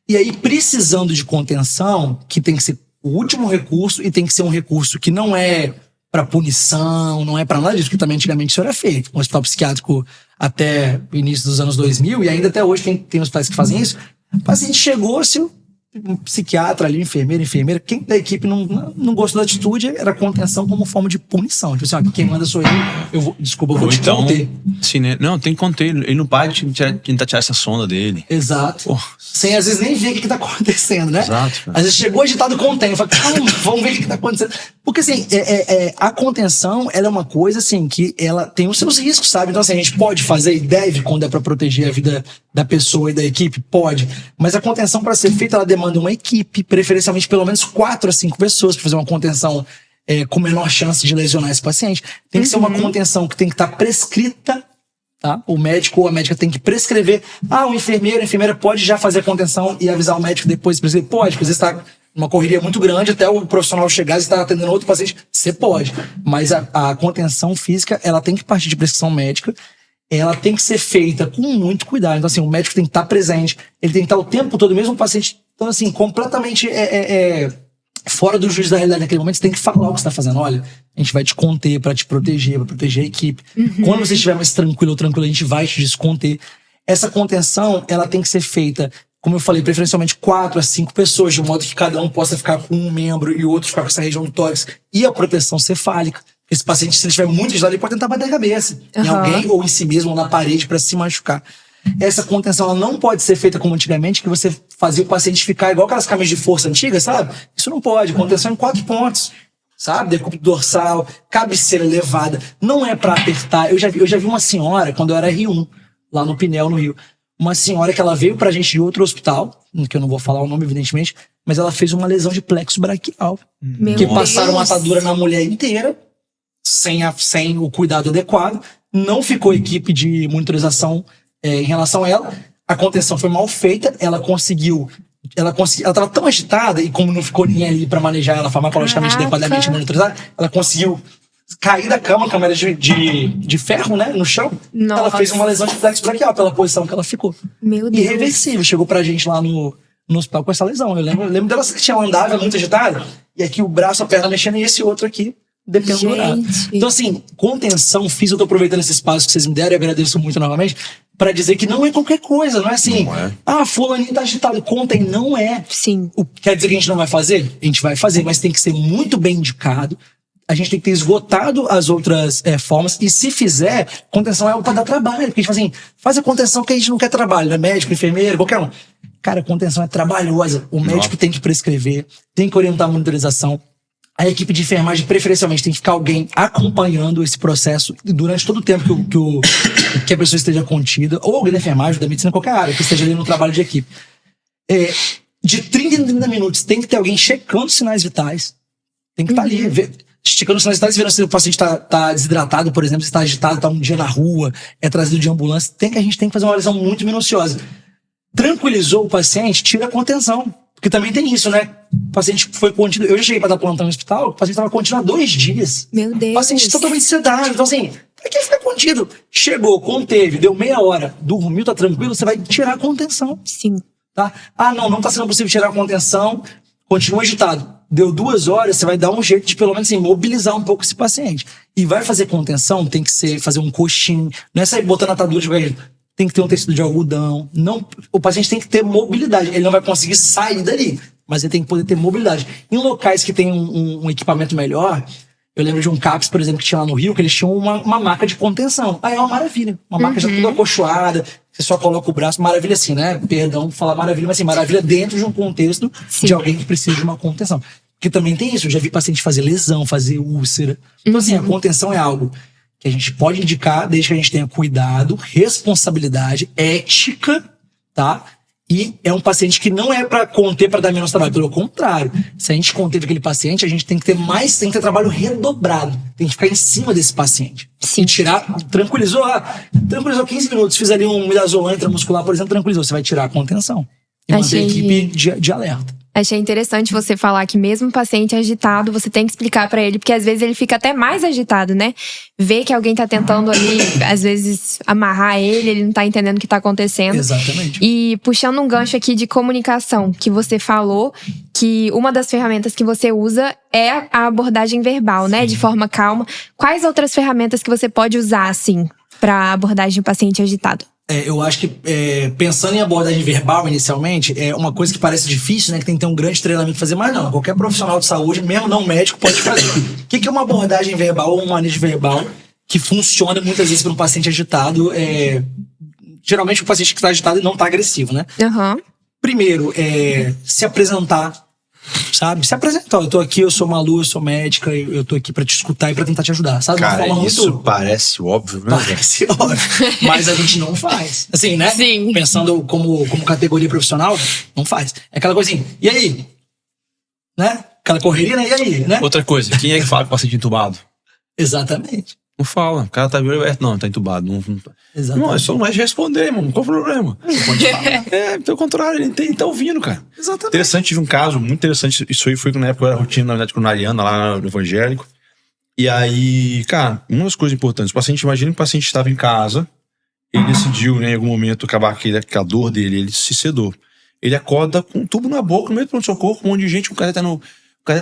E aí, precisando de contenção, que tem que ser o último recurso e tem que ser um recurso que não é para punição, não é para nada disso, que também antigamente isso era feito. Um hospital psiquiátrico até o início dos anos 2000, e ainda até hoje tem hospitais que fazem isso. O paciente chegou, se um psiquiatra ali, enfermeira, quem da equipe não gostou da atitude, era contenção como forma de punição. Tipo assim, quem manda sou eu vou te conter. Sim, né? Não, tem que conter. Ele não para de tentar tirar essa sonda dele. Exato. Pô. Sem às vezes nem ver o que tá acontecendo, né? Exato, cara. Às vezes chegou agitado, contém. Fala, calma, vamos ver o que tá acontecendo. Porque assim, a contenção, ela é uma coisa assim, que ela tem os seus riscos, sabe? Então assim, a gente pode fazer e deve, quando é pra proteger a vida da pessoa e da equipe, pode. Mas a contenção, para ser feita, ela demanda uma equipe, preferencialmente pelo menos 4 a 5 pessoas, para fazer uma contenção com menor chance de lesionar esse paciente. Tem que ser uma contenção que tem que estar prescrita, tá? O médico ou a médica tem que prescrever. O enfermeiro, a enfermeira pode já fazer a contenção e avisar o médico depois. Pode, porque às vezes está numa correria muito grande, até o profissional chegar e estar atendendo outro paciente. Você pode. Mas a contenção física, ela tem que partir de prescrição médica. Ela tem que ser feita com muito cuidado. Então, assim, o médico tem que estar presente. Ele tem que estar o tempo todo, mesmo o paciente, então, assim, completamente fora do juízo da realidade naquele momento. Você tem que falar o que você está fazendo. Olha, a gente vai te conter para te proteger, para proteger a equipe. Quando você estiver mais tranquilo ou tranquilo, a gente vai te desconter. Essa contenção, ela tem que ser feita, como eu falei, preferencialmente 4 a 5 pessoas, de modo que cada um possa ficar com um membro e o outro ficar com essa região do tórax. E a proteção cefálica. Esse paciente, se ele estiver muito agitado, ele pode tentar bater a cabeça em alguém ou em si mesmo ou na parede para se machucar. Essa contenção, ela não pode ser feita como antigamente, que você fazia o paciente ficar igual aquelas camisas de força antigas, sabe? Isso não pode. Contenção em 4 pontos, sabe? Decúbito dorsal, cabeceira elevada. Não é para apertar. Eu já vi uma senhora, quando eu era R1, lá no Pinel, no Rio. Uma senhora que ela veio pra gente de outro hospital, que eu não vou falar o nome, evidentemente, mas ela fez uma lesão de plexo braquial. Que passaram uma atadura na mulher inteira, sem o cuidado adequado, não ficou equipe de monitorização em relação a ela, a contenção foi mal feita, ela estava tão agitada, e como não ficou ninguém ali para manejar ela farmacologicamente adequadamente monitorizada, ela conseguiu cair da cama, câmera de ferro, né, no chão. Nossa. Ela fez uma lesão de plexo braquial pela posição que ela ficou. Meu Deus. Irreversível, chegou pra gente lá no hospital com essa lesão. Eu lembro dela que ela andava muito agitada, e aqui o braço, a perna mexendo, e esse outro aqui dependurado. Então, assim, contenção física, eu tô aproveitando esse espaço que vocês me deram e agradeço muito novamente, pra dizer que não é qualquer coisa, não é assim, fulaninho tá agitado, contem, não é. Sim. Quer dizer que a gente não vai fazer? A gente vai fazer, mas tem que ser muito bem indicado. A gente tem que ter esgotado as outras formas, e se fizer, contenção é pra dar trabalho, porque a gente fala assim, faz a contenção que a gente não quer trabalho, né? Médico, enfermeiro, qualquer um. Cara, a contenção é trabalhosa, o médico tem que prescrever, tem que orientar a monitorização. A equipe de enfermagem, preferencialmente, tem que ficar alguém acompanhando esse processo durante todo o tempo que a pessoa esteja contida, ou alguém da enfermagem, da medicina, qualquer área, que esteja ali no trabalho de equipe. De 30 em 30 minutos, tem que ter alguém checando os sinais vitais. Tem que estar ali, checando os sinais vitais, vendo se o paciente está desidratado, por exemplo, se está agitado, está um dia na rua, é trazido de ambulância. A gente tem que fazer uma avaliação muito minuciosa. Tranquilizou o paciente, tira a contenção. Porque também tem isso, né? O paciente foi contido. Eu já cheguei para dar plantão no hospital, o paciente estava contido há 2 dias. Meu Deus. O paciente totalmente sedável. Então, assim, pra que ficar contido? Chegou, conteve, deu meia hora, dormiu, tá tranquilo, você vai tirar a contenção. Sim. Tá? Não tá sendo possível tirar a contenção, continua agitado. Deu 2 horas, você vai dar um jeito de, pelo menos, assim, mobilizar um pouco esse paciente. E vai fazer contenção, tem que fazer um coxinho. Não é sair botando atadura de qualquer jeito. tem que ter um tecido de algodão. Não, o paciente tem que ter mobilidade. Ele não vai conseguir sair dali, mas ele tem que poder ter mobilidade. Em locais que tem um equipamento melhor, eu lembro de um CAPS, por exemplo, que tinha lá no Rio, que eles tinham uma maca de contenção. Aí é uma maravilha. Uma maca já toda acolchoada, você só coloca o braço. Maravilha assim, né? Perdão por falar maravilha, mas assim, maravilha dentro de um contexto de alguém que precisa de uma contenção. Porque também tem isso. Eu já vi paciente fazer lesão, fazer úlcera. Então assim, a contenção é algo que a gente pode indicar desde que a gente tenha cuidado, responsabilidade, ética, tá? E é um paciente que não é pra conter, pra dar menos trabalho. Pelo contrário, se a gente conter aquele paciente, a gente tem que ter tem que ter trabalho redobrado. Tem que ficar em cima desse paciente. Sim. E tirar, tranquilizou 15 minutos, fiz ali um midazolam intramuscular, por exemplo, tranquilizou. Você vai tirar a contenção. E manter a equipe de alerta. Achei interessante você falar que mesmo o paciente agitado, você tem que explicar pra ele, porque às vezes ele fica até mais agitado, né? Vê que alguém tá tentando ali, às vezes, amarrar ele não tá entendendo o que tá acontecendo. Exatamente. E puxando um gancho aqui de comunicação, que você falou que uma das ferramentas que você usa é a abordagem verbal, né? De forma calma. Quais outras ferramentas que você pode usar, assim, pra abordagem do paciente agitado? Eu acho que, pensando em abordagem verbal inicialmente, é uma coisa que parece difícil, né? Que tem que ter um grande treinamento pra fazer, mas não. Qualquer profissional de saúde, mesmo não médico, pode fazer. O que é uma abordagem verbal ou um manejo verbal que funciona muitas vezes para um paciente agitado? Geralmente o paciente que está agitado não está agressivo, né? Primeiro, se apresentar. Sabe? Se apresentar. Eu tô aqui, eu sou Malu, eu sou médica, eu tô aqui pra te escutar e pra tentar te ajudar. Sabe? Cara, uma forma isso muito... parece óbvio, né? Parece óbvio. Mas a gente não faz. Assim, né? Sim. Pensando como categoria profissional, não faz. É aquela coisa assim, e aí? Né? Aquela correria, né? E aí? Né? Outra coisa, quem é que fala com o paciente entubado? Exatamente. Não fala. O cara tá não, tá entubado. Não, Exatamente. não, é só não vai responder, irmão. Qual o problema? Não pode falar. Pelo contrário, ele tá ouvindo, cara. Exatamente. Interessante, tive um caso muito interessante. Isso aí foi na época eu era rotina, na verdade, com a Nariana, lá no evangélico. E aí, cara, uma das coisas importantes. O paciente, imagina que o paciente estava em casa, ele decidiu, né, em algum momento, acabar com a dor dele, ele se sedou. Ele acorda com um tubo na boca, no meio do pronto-socorro, com um monte de gente, com careta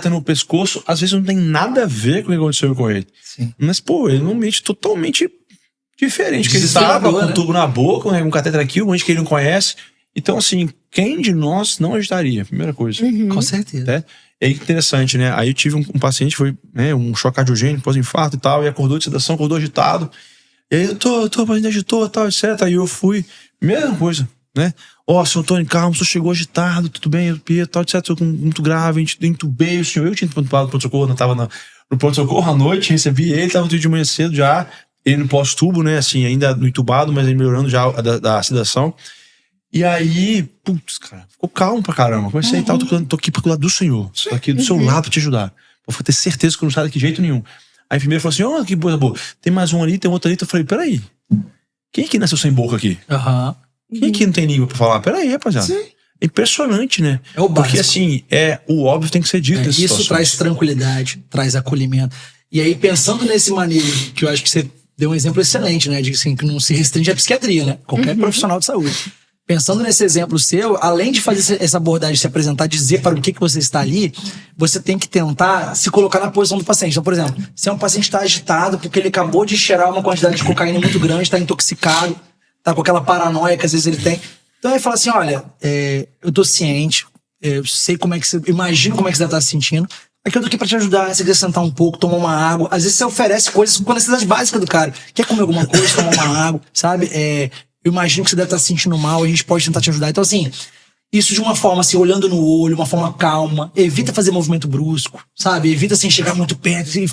no pescoço. Às vezes não tem nada a ver com o que aconteceu com ele. Sim. Mas, pô, ele não mente totalmente diferente. Porque ele estava com um tubo na boca, um cateter aqui, um monte que ele não conhece. Então, assim, quem de nós não agitaria? Primeira coisa. Com certeza. Né? É interessante, né? Aí eu tive um paciente, foi um choque cardiogênico, pós-infarto e tal, e acordou de sedação, acordou agitado. E aí, o paciente agitou e tal, etc. Aí eu fui, mesma coisa, né? Senhor Antônio, calma, o senhor chegou agitado, tudo bem, tal, etc. Muito grave, a gente entubei o senhor. Eu tinha entubado no pronto-socorro, não tava no pronto-socorro à noite, recebi ele, tava de manhã cedo já, ele no pós-tubo, né? Assim, ainda no entubado, mas ele melhorando já da sedação. E aí, putz, cara, ficou calmo pra caramba. Comecei e tal, tô aqui pro lado do senhor. Tô aqui do seu lado pra te ajudar. Vou ter certeza que eu não saio daqui de jeito nenhum. Aí a enfermeira falou assim, que coisa boa. Tem mais um ali, tem outro ali. Eu falei, peraí. Quem que nasceu sem boca aqui? Quem que não tem língua pra falar? Peraí, rapaziada. Sim. É impressionante, né? É o básico. Porque assim, o óbvio tem que ser dito. Isso situações. Traz tranquilidade, traz acolhimento. E aí, pensando nesse manejo, que eu acho que você deu um exemplo excelente, né? De assim, que não se restringe à psiquiatria, né? Qualquer profissional de saúde. Pensando nesse exemplo seu, além de fazer essa abordagem, se apresentar, dizer para o que você está ali, você tem que tentar se colocar na posição do paciente. Então, por exemplo, se é um paciente que está agitado porque ele acabou de cheirar uma quantidade de cocaína muito grande, está intoxicado, tá com aquela paranoia que às vezes ele tem. Então ele fala assim, olha, eu tô ciente, eu sei como é que você... Imagino como é que você deve estar se sentindo. Aqui eu tô aqui pra te ajudar, se quiser sentar um pouco, tomar uma água. Às vezes você oferece coisas com a necessidade básica do cara. Quer comer alguma coisa, tomar uma água, sabe? Eu imagino que você deve estar se sentindo mal, a gente pode tentar te ajudar. Então assim, isso de uma forma assim, olhando no olho, uma forma calma, evita fazer movimento brusco, sabe? Evita assim, chegar muito perto, assim,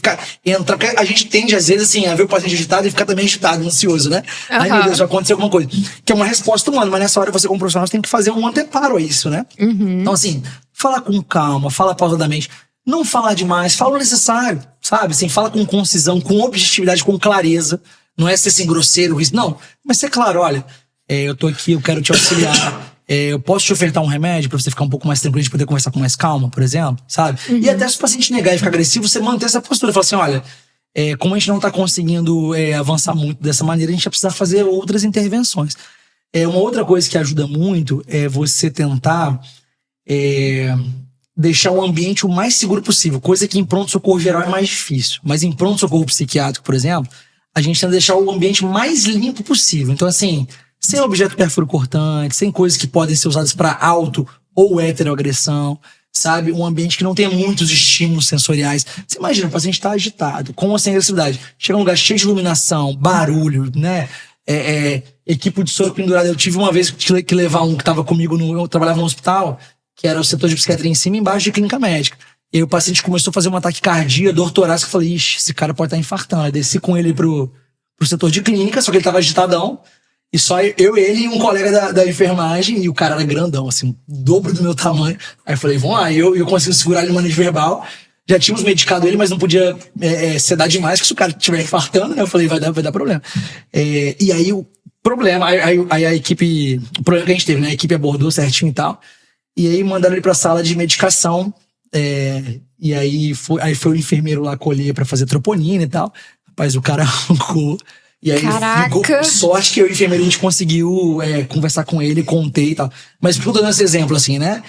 entrar, porque a gente tende às vezes assim, a ver o paciente agitado e ficar também agitado, ansioso, né? Ai meu Deus, vai acontecer alguma coisa. Que é uma resposta humana, mas nessa hora você como profissional você tem que fazer um anteparo a isso, né? Então assim, falar com calma, falar pausadamente, não falar demais, fala o necessário, sabe? Assim, fala com concisão, com objetividade, com clareza. Não é ser assim grosseiro, não. Mas ser claro, olha, eu tô aqui, eu quero te auxiliar. Eu posso te ofertar um remédio pra você ficar um pouco mais tranquilo, de poder conversar com mais calma, por exemplo, sabe? E até se o paciente negar e ficar agressivo, você manter essa postura. Falar assim, olha, como a gente não tá conseguindo avançar muito dessa maneira, a gente vai precisar fazer outras intervenções. Uma outra coisa que ajuda muito é você tentar deixar o ambiente o mais seguro possível. Coisa que em pronto-socorro geral é mais difícil. Mas em pronto-socorro psiquiátrico, por exemplo, a gente tenta deixar o ambiente mais limpo possível. Então, assim, sem objeto perfuro-cortante, sem coisas que podem ser usadas para auto ou heteroagressão, sabe? Um ambiente que não tem muitos estímulos sensoriais. Você imagina, o paciente está agitado, com ou sem agressividade. Chega um lugar cheio de iluminação, barulho, né? Equipe de soro pendurada. Eu tive uma vez que levar um que estava comigo, eu trabalhava no hospital, que era o setor de psiquiatria em cima e embaixo de clínica médica. E aí o paciente começou a fazer um ataque cardíaco, dor torácica. Eu falei, ixi, esse cara pode estar infartando. Eu desci com ele pro setor de clínica, só que ele tava agitadão. E só eu, ele e um colega da enfermagem, e o cara era grandão, assim, o dobro do meu tamanho. Aí eu falei, vamos lá. E eu consegui segurar ele no manejo verbal. Já tínhamos medicado ele, mas não podia sedar demais, que se o cara estiver infartando, né? Eu falei, vai dar problema. E aí o problema, aí a equipe, o problema que a gente teve, né? A equipe abordou certinho e tal. E aí mandaram ele pra sala de medicação. E aí foi o enfermeiro lá colher pra fazer troponina e tal. Rapaz, o cara arrancou. E aí ficou sorte que eu e o enfermeiro a gente conseguiu conversar com ele, contei e tal. Mas por que eu tô dando esse exemplo assim, né?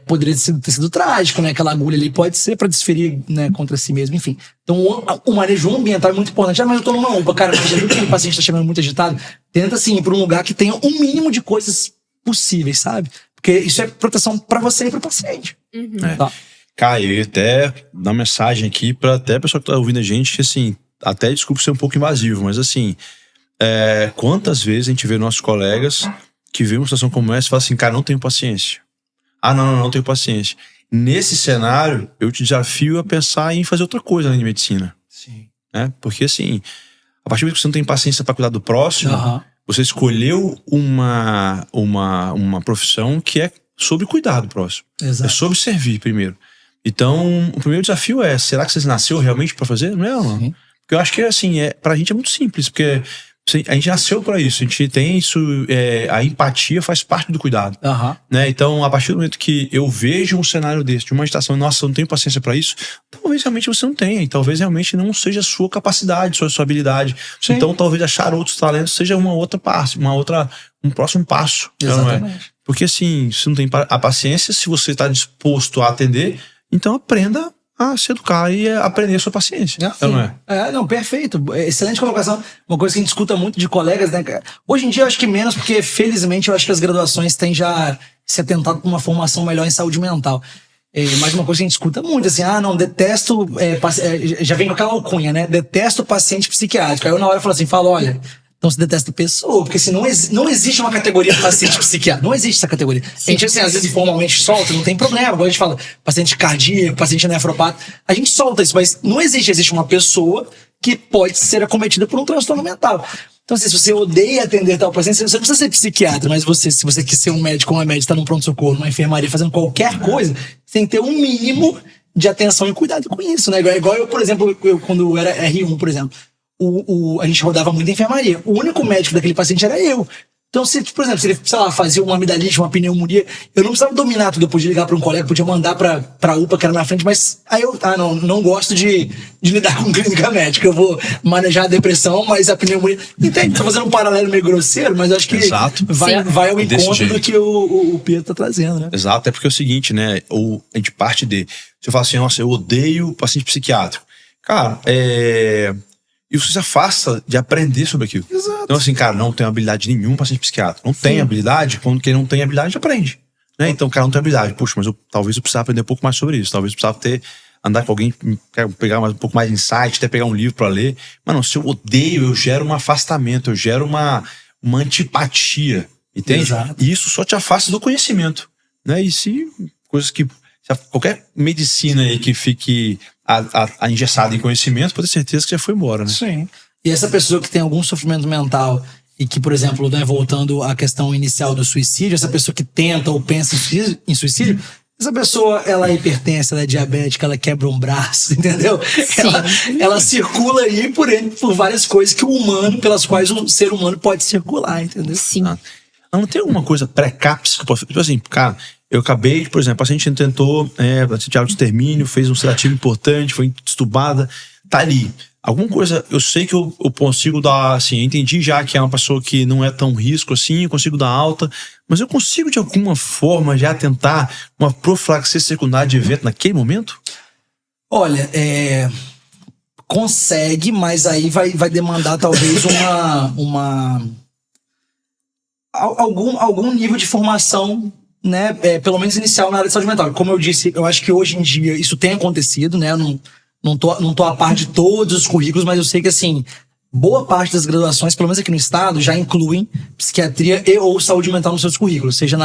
Poderia ter sido trágico, né? Aquela agulha ali pode ser pra desferir, né, contra si mesmo, enfim. Então o manejo ambiental é muito importante. Mas eu tô numa UPA, cara, já viu que o paciente tá chegando muito agitado? Tenta, assim, ir pra um lugar que tenha um mínimo de coisas possíveis, sabe? Porque isso é proteção pra você e pro paciente. Tá. Caio, eu ia até dar uma mensagem aqui pra até a pessoa que tá ouvindo a gente, que assim, até desculpa ser um pouco invasivo, mas assim, quantas vezes a gente vê nossos colegas que vê uma situação como essa e fala assim, cara, não tenho paciência. Ah, não tenho paciência. Nesse cenário, eu te desafio a pensar em fazer outra coisa além de medicina. Sim. Porque assim, a partir do momento que você não tem paciência pra cuidar do próximo, você escolheu uma profissão que é sobre cuidar do próximo. Exato. É sobre servir primeiro. Então, o primeiro desafio será que você nasceu realmente pra fazer? Não é, não? Sim. Porque eu acho que, assim, pra gente é muito simples, porque a gente nasceu pra isso, a gente tem isso, a empatia faz parte do cuidado. Né? Então, a partir do momento que eu vejo um cenário desse, de uma agitação, nossa, eu não tenho paciência pra isso, talvez realmente você não tenha, e talvez realmente não seja a sua capacidade, sua habilidade. Sim. Então, talvez achar outros talentos seja uma outra parte, um próximo passo. Exatamente. Não é? Porque, assim, se não tem a paciência, se você está disposto a atender, então aprenda a se educar e aprender a sua paciência. Não, perfeito. Excelente colocação. Uma coisa que a gente escuta muito de colegas, né, cara? Hoje em dia eu acho que menos, porque felizmente eu acho que as graduações têm já se atentado para uma formação melhor em saúde mental. Mas uma coisa que a gente escuta muito, assim, detesto, já vem com aquela alcunha, né? Detesto paciente psiquiátrico. Aí eu na hora falo, olha, então você detesta pessoa, porque assim, não existe uma categoria de paciente psiquiátrico. Não existe essa categoria. A gente, assim, às vezes formalmente solta, não tem problema. Agora a gente fala paciente cardíaco, paciente nefropata. A gente solta isso, mas não existe uma pessoa que pode ser acometida por um transtorno mental. Então, assim, se você odeia atender tal paciente, você não precisa ser psiquiatra, mas se você quer ser um médico ou uma médica, está num pronto-socorro, numa enfermaria, fazendo qualquer coisa, você tem que ter um mínimo de atenção e cuidado com isso, né? Igual eu, por exemplo, quando eu era R1, por exemplo. A gente rodava muito em enfermaria. O único médico daquele paciente era eu. Então, por exemplo, se ele, sei lá, fazia uma amidalite, uma pneumonia, eu não precisava dominar tudo. Eu podia ligar para um colega, podia mandar pra UPA, que era na frente, mas aí eu, não gosto de lidar com clínica médica. Eu vou manejar a depressão, mas a pneumonia... Entende? Tô fazendo um paralelo meio grosseiro, mas acho que vai ao encontro do que o Pedro tá trazendo, né? Exato, é porque é o seguinte, né? A gente parte de... Você fala assim, nossa, eu odeio paciente psiquiátrico. Cara, e você se afasta de aprender sobre aquilo. Exato. Então, assim, cara, não tem habilidade nenhuma para ser psiquiatra. Não tem habilidade, quando quem não tem habilidade, aprende. Né? Então, o cara não tem habilidade. Puxa, mas talvez eu precisava aprender um pouco mais sobre isso. Talvez eu precisava andar com alguém, pegar um pouco mais de insight, até pegar um livro para ler. Mas não, se eu odeio, eu gero um afastamento, eu gero uma antipatia. Entende? Exato. E isso só te afasta do conhecimento. Né? E coisas que... Qualquer medicina aí que fique engessada em conhecimento, pode ter certeza que já foi embora, né? Sim. E essa pessoa que tem algum sofrimento mental e que, por exemplo, né, voltando à questão inicial do suicídio, essa pessoa que tenta ou pensa em suicídio, essa pessoa, ela é hipertensa, ela é diabética, ela quebra um braço, entendeu? Ela circula aí por várias coisas pelas quais o ser humano pode circular, entendeu? Sim. Não tem alguma coisa pré-CAPS que eu posso... Tipo assim, cara... Eu acabei, por exemplo, a paciente tentou de autoextermínio, fez um sedativo importante, foi entubada, tá ali. Alguma coisa, eu sei que eu consigo dar, assim, eu entendi já que é uma pessoa que não é tão risco assim, eu consigo dar alta, mas eu consigo de alguma forma já tentar uma profilaxia secundária de evento naquele momento? Olha, consegue, mas aí vai demandar talvez algum nível de formação, né, pelo menos inicial na área de saúde mental. Como eu disse, eu acho que hoje em dia isso tem acontecido, né? Eu não tô a par de todos os currículos, mas eu sei que, assim, boa parte das graduações, pelo menos aqui no estado, já incluem psiquiatria e ou saúde mental nos seus currículos, seja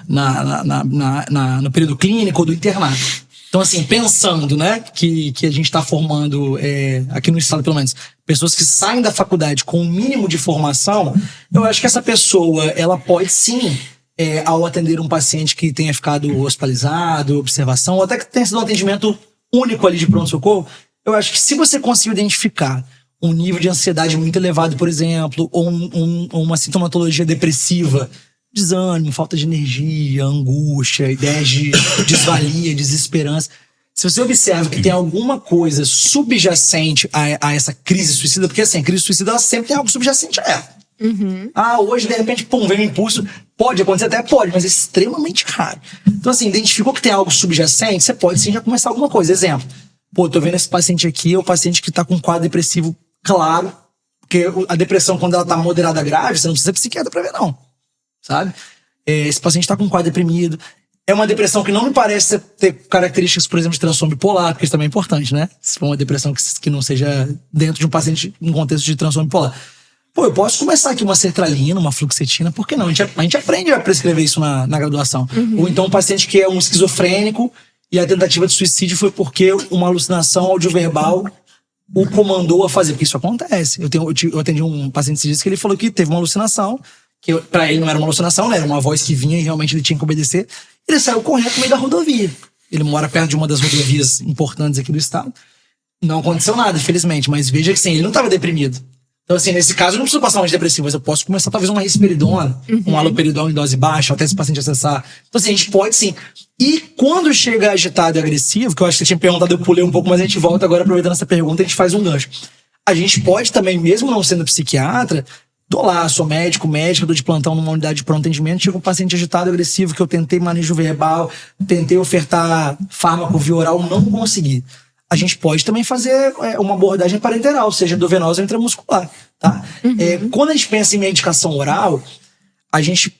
no período clínico ou do internato. Então, assim, pensando, né, que a gente está formando, aqui no estado pelo menos, pessoas que saem da faculdade com um mínimo de formação, eu acho que essa pessoa, ela pode sim, ao atender um paciente que tenha ficado hospitalizado, observação, ou até que tenha sido um atendimento único ali de pronto-socorro, eu acho que se você conseguir identificar um nível de ansiedade muito elevado, por exemplo, ou uma sintomatologia depressiva, desânimo, falta de energia, angústia, ideias de desvalia, desesperança. Se você observa que tem alguma coisa subjacente a essa crise suicida, porque assim, a crise suicida ela sempre tem algo subjacente a ela. Hoje, de repente, vem um impulso. Pode acontecer, até pode, mas é extremamente raro. Então, assim, identificou que tem algo subjacente, você pode sim já começar alguma coisa. Exemplo, tô vendo esse paciente aqui, é o paciente que tá com um quadro depressivo claro, porque a depressão, quando ela tá moderada grave, você não precisa de psiquiatra pra ver, não. Sabe? Esse paciente tá com um quadro deprimido. É uma depressão que não me parece ter características, por exemplo, de transtorno bipolar, porque isso também é importante, né? Se for uma depressão que não seja dentro de um paciente em contexto de transtorno bipolar. Eu posso começar aqui uma sertralina, uma fluoxetina, por que não? A gente aprende a prescrever isso na graduação. Ou então um paciente que é um esquizofrênico e a tentativa de suicídio foi porque uma alucinação audioverbal o comandou a fazer, porque isso acontece. Eu atendi um paciente esses dias que ele falou que teve uma alucinação, que pra ele não era uma alucinação, né? Era uma voz que vinha e realmente ele tinha que obedecer. Ele saiu correndo no meio da rodovia. Ele mora perto de uma das rodovias importantes aqui do estado. Não aconteceu nada, infelizmente, mas veja que sim, ele não estava deprimido. Então, assim, nesse caso, eu não preciso passar um antidepressivo, mas eu posso começar talvez uma risperidona, um haloperidol em dose baixa, até esse paciente acessar. Então, assim, a gente pode sim. E quando chega agitado e agressivo, que eu acho que você tinha perguntado, eu pulei um pouco, mas a gente volta agora, aproveitando essa pergunta, a gente faz um gancho. A gente pode também, mesmo não sendo psiquiatra, tô lá, sou médico, tô de plantão numa unidade de pronto atendimento, chega um paciente agitado e agressivo que eu tentei manejo verbal, tentei ofertar fármaco via oral, não consegui. A gente pode também fazer uma abordagem parenteral, seja endovenosa ou intramuscular, tá? Quando a gente pensa em medicação oral, a gente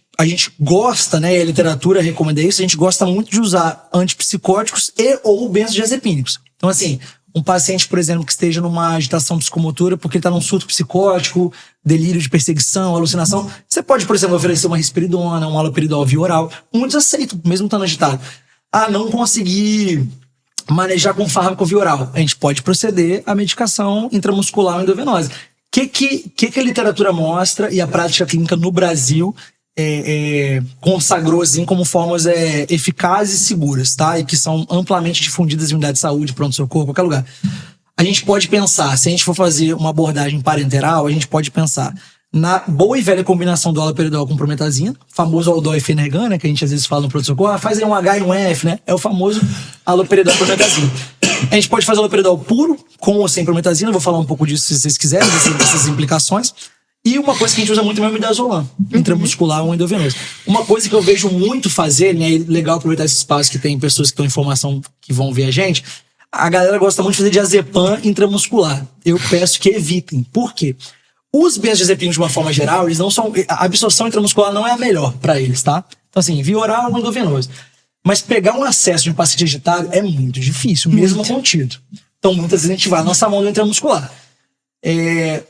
gosta, né, e a literatura recomenda isso, a gente gosta muito de usar antipsicóticos e ou benzodiazepínicos. Então, assim, um paciente, por exemplo, que esteja numa agitação psicomotora porque ele está num surto psicótico, delírio de perseguição, alucinação, você pode, por exemplo, oferecer uma risperidona, um haloperidol via oral. Muitos aceitam, mesmo estando agitado. Não consegui manejar com fármaco via oral. A gente pode proceder à medicação intramuscular ou endovenosa. O que a literatura mostra e a prática clínica no Brasil consagrou assim como formas eficazes e seguras, tá? E que são amplamente difundidas em unidade de saúde, pronto-socorro, qualquer lugar. A gente pode pensar, se a gente for fazer uma abordagem parenteral, a gente pode pensar na boa e velha combinação do haloperidol com prometazina, famoso Aldol e Fenergan, né, que a gente às vezes fala no pronto-socorro, faz aí um H e um F, né? É o famoso haloperidol prometazina. A gente pode fazer haloperidol puro, com ou sem prometazina, eu vou falar um pouco disso se vocês quiserem, dessas implicações. E uma coisa que a gente usa muito é o midazolam, intramuscular ou endovenoso. Uma coisa que eu vejo muito fazer, né, é legal aproveitar esse espaço que tem pessoas que estão em formação que vão ver a gente, a galera gosta muito de fazer diazepam intramuscular. Eu peço que evitem. Por quê? Os benzodiazepínicos, de uma forma geral, eles não são. A absorção intramuscular não é a melhor para eles, tá? Então, assim, via oral ou endovenoso. Mas pegar um acesso de um paciente agitado é muito difícil, mesmo contido. Então, muitas vezes a gente vai lançar a mão do intramuscular.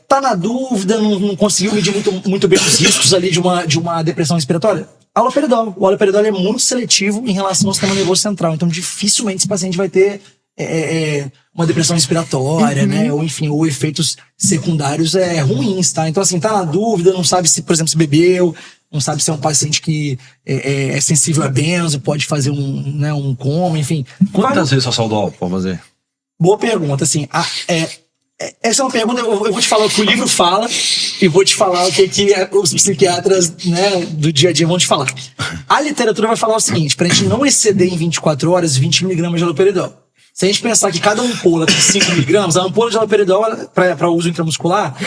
Tá na dúvida, não conseguiu medir muito bem os riscos ali de uma depressão respiratória? Haloperidol. O haloperidol é muito seletivo em relação ao sistema nervoso central. Então, dificilmente esse paciente vai ter uma depressão respiratória, né? Ou enfim, ou efeitos secundários ruins, tá? Então, assim, tá na dúvida, não sabe se, por exemplo, se bebeu, não sabe se é um paciente que é sensível a benzo, pode fazer um coma, enfim. Quantas vezes o Aldol pode fazer? Boa pergunta, assim. Essa é uma pergunta, eu vou te falar o que o livro fala e vou te falar o que os psiquiatras, né, do dia a dia vão te falar. A literatura vai falar o seguinte, pra gente não exceder em 24 horas 20 mg de haloperidol. Se a gente pensar que cada ampola tem 5 mg, a ampola de haloperidol para uso intramuscular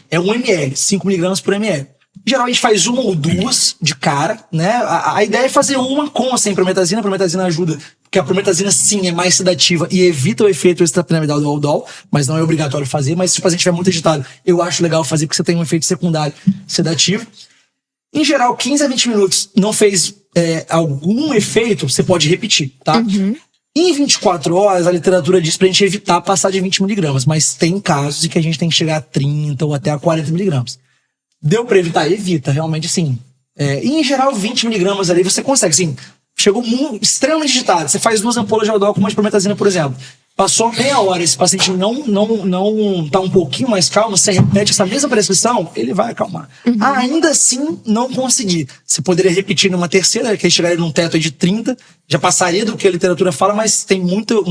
é 1 ml, 5 mg por ml. Geralmente faz uma ou duas de cara, né? A ideia é fazer uma com ou sem prometazina. A prometazina ajuda, porque a prometazina sim é mais sedativa e evita o efeito extrapiramidal do Aldol, mas não é obrigatório fazer. Mas se o paciente estiver muito agitado, eu acho legal fazer porque você tem um efeito secundário sedativo. Em geral, 15 a 20 minutos não fez algum efeito, você pode repetir, tá? Em 24 horas, a literatura diz pra gente evitar passar de 20 miligramas, mas tem casos em que a gente tem que chegar a 30 ou até a 40 miligramas. Deu pra evitar? Evita, realmente sim. E em geral, 20 miligramas ali você consegue, assim, chegou extremamente agitado. Você faz 2 ampolas de Aldol com uma de prometazina, por exemplo. Passou meia hora, esse paciente não tá um pouquinho mais calmo, você repete essa mesma prescrição, ele vai acalmar. Ainda assim, não conseguir. Você poderia repetir numa terceira, que aí chegaria num teto aí de 30, já passaria do que a literatura fala, mas tem muito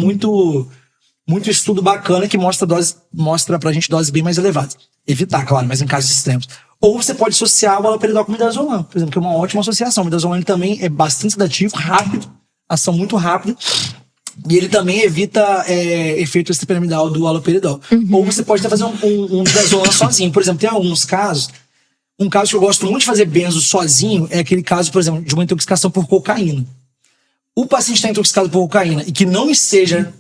estudo bacana que mostra pra gente doses bem mais elevadas. Evitar, claro, mas em casos extremos. Ou você pode associar o haloperidol com o midazolam, por exemplo, que é uma ótima associação. O midazolam ele também é bastante sedativo, rápido, ação muito rápida. E ele também evita efeito extrapiramidal do haloperidol. Ou você pode até fazer um midazolam sozinho. Por exemplo, tem alguns casos. Um caso que eu gosto muito de fazer benzo sozinho é aquele caso, por exemplo, de uma intoxicação por cocaína. O paciente está intoxicado por cocaína e que não esteja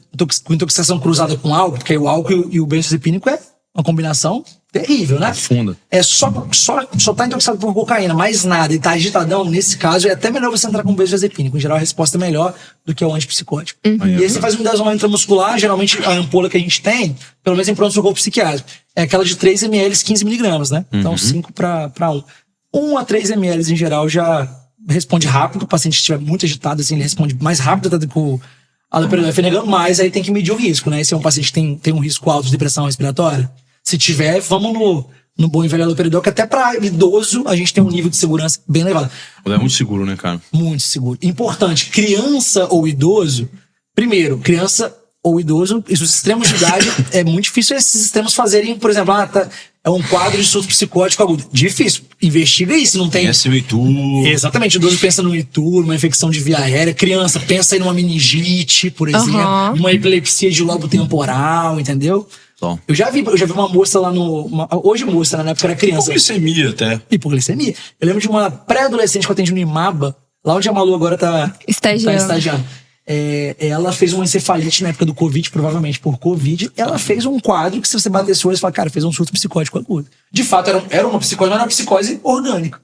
com intoxicação cruzada com álcool, porque o álcool e o benzodiazepínico é uma combinação terrível, né? Profunda. Só tá intoxicado por cocaína, mais nada, e tá agitadão, nesse caso, é até melhor você entrar com benzodiazepínico. Em geral, a resposta é melhor do que o antipsicótico. E aí você faz um midazolam intramuscular, geralmente a ampola que a gente tem, pelo menos em pronto-socorro psiquiátrico, é aquela de 3 ml, 15 miligramas, né? Então 5 para 1. 1 a 3 ml em geral já responde rápido. O paciente estiver muito agitado, assim, ele responde mais rápido até do que o haloperidol fenegando, mas aí tem que medir o risco, né? Se é um paciente que tem um risco alto de depressão respiratória, se tiver, vamos no bom e velho haloperidol, que até para idoso a gente tem um nível de segurança bem elevado. É muito seguro, né, cara? Muito seguro. Importante, criança ou idoso, primeiro, criança ou idoso, os extremos de idade, é muito difícil esses extremos fazerem, por exemplo, é um quadro de surto psicótico agudo. Difícil. Investiga isso, não tem... Pensa no Itu. Exatamente, o idoso pensa no Itu, numa infecção de via aérea, criança pensa em uma meningite, por exemplo, uma epilepsia de lobo temporal, entendeu? Bom. Eu já vi uma moça lá hoje moça, né? Na época era criança. Hipoglicemia até. Hipoglicemia. Eu lembro de uma pré-adolescente que eu atendi no IMABA, lá onde a Malu agora tá estagiando. Ela fez uma encefalite na época do Covid, provavelmente por Covid. Ela fez um quadro que, se você batesse o olho, você fala, cara, fez um surto psicótico agudo. De fato, era uma psicose, mas era uma psicose orgânica.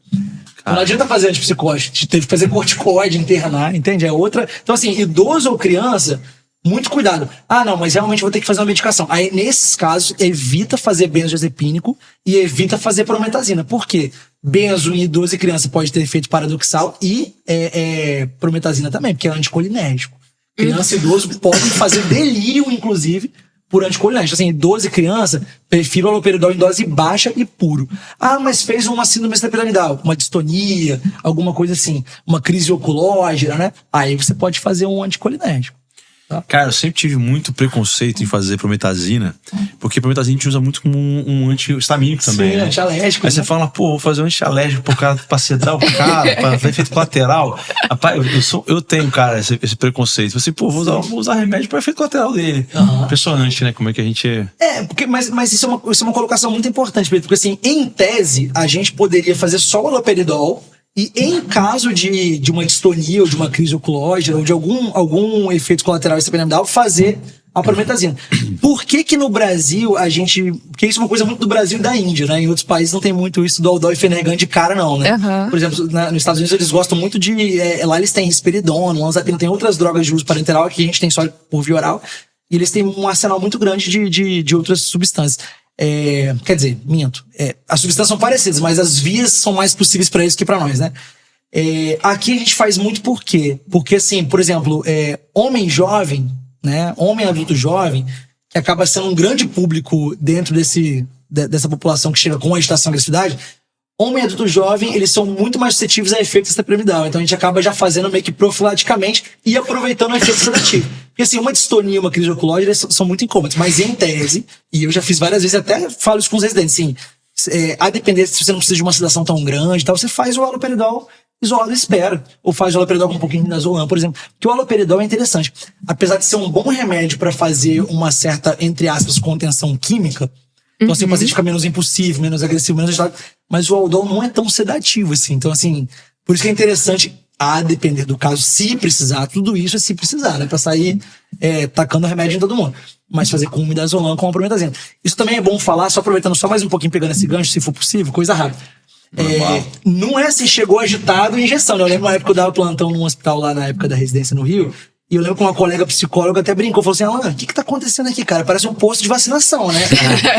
Então, não adianta fazer antipsicótico, teve que fazer corticoide, internar, entende? É outra. Então, assim, idoso ou criança, muito cuidado. Não, mas realmente vou ter que fazer uma medicação. Aí, nesses casos, evita fazer benzodiazepínico e evita fazer prometazina. Por quê? Benzo em idoso e criança pode ter efeito paradoxal e prometazina também, porque é anticolinérgico. Criança e idoso podem fazer delírio, inclusive, por anticolinérgico. Assim, idoso e criança, prefiro haloperidol em dose baixa e puro. Mas fez uma síndrome extrapiramidal, uma distonia, alguma coisa assim, uma crise oculógena, né? Aí você pode fazer um anticolinérgico. Cara, eu sempre tive muito preconceito em fazer prometazina, porque prometazina a gente usa muito como um anti-histamínico também. Sim, né? Antialérgico. Aí você fala, vou fazer um antialérgico pra sedar o cara, pra ter efeito colateral. Rapaz, eu tenho, cara, esse preconceito. Você, vou usar remédio pra efeito colateral dele. Impressionante, né? Como é que a gente... Mas isso é uma colocação muito importante, Pedro, porque assim, em tese, a gente poderia fazer só o haloperidol. E em caso de uma distonia ou de uma crise oculógena ou de algum efeito colateral extrapiramidal, fazer a prometazina. Por que no Brasil porque isso é uma coisa muito do Brasil e da Índia, né? Em outros países não tem muito isso do Aldol e Fenergan de cara, não, né? Por exemplo, nos Estados Unidos eles gostam muito de... lá eles têm risperidona, olanzapina, tem outras drogas de uso parenteral, aqui a gente tem só por via oral. E eles têm um arsenal muito grande de outras substâncias. Quer dizer, minto. As substâncias são parecidas, mas as vias são mais possíveis para eles que para nós, né? Aqui a gente faz muito por quê? Porque, assim, por exemplo, homem jovem, né? Homem adulto jovem, que acaba sendo um grande público dentro dessa população que chega com agitação e agressividade. Homem adulto jovem, eles são muito mais suscetíveis a efeitos extrapiramidal. Então a gente acaba já fazendo meio que profilaticamente e aproveitando o efeito sedativo. Porque assim, uma distonia, uma crise oculógena são muito incômodas. Mas em tese, e eu já fiz várias vezes, até falo isso com os residentes, assim, a depender se você não precisa de uma sedação tão grande e tal, você faz o haloperidol isolado e espera. Ou faz o haloperidol com um pouquinho de midazolam, por exemplo. Porque o haloperidol é interessante. Apesar de ser um bom remédio para fazer uma certa, entre aspas, contenção química, então assim, o paciente fica menos impulsivo, menos agressivo, menos agitado. Mas o Aldol não é tão sedativo, assim. Então, assim, por isso que é interessante, a depender do caso, se precisar, tudo isso é se precisar, né? Pra sair tacando remédio em todo mundo. Mas fazer com midazolam, com a prometazina. Isso também é bom falar, só aproveitando só mais um pouquinho, pegando esse gancho, se for possível, coisa rápida. Não é assim, chegou agitado e injeção, né? Eu lembro uma época que eu dava plantão num hospital lá na época da residência no Rio. E eu lembro que uma colega psicóloga até brincou, falou assim, Alan, o que tá acontecendo aqui, cara? Parece um posto de vacinação, né?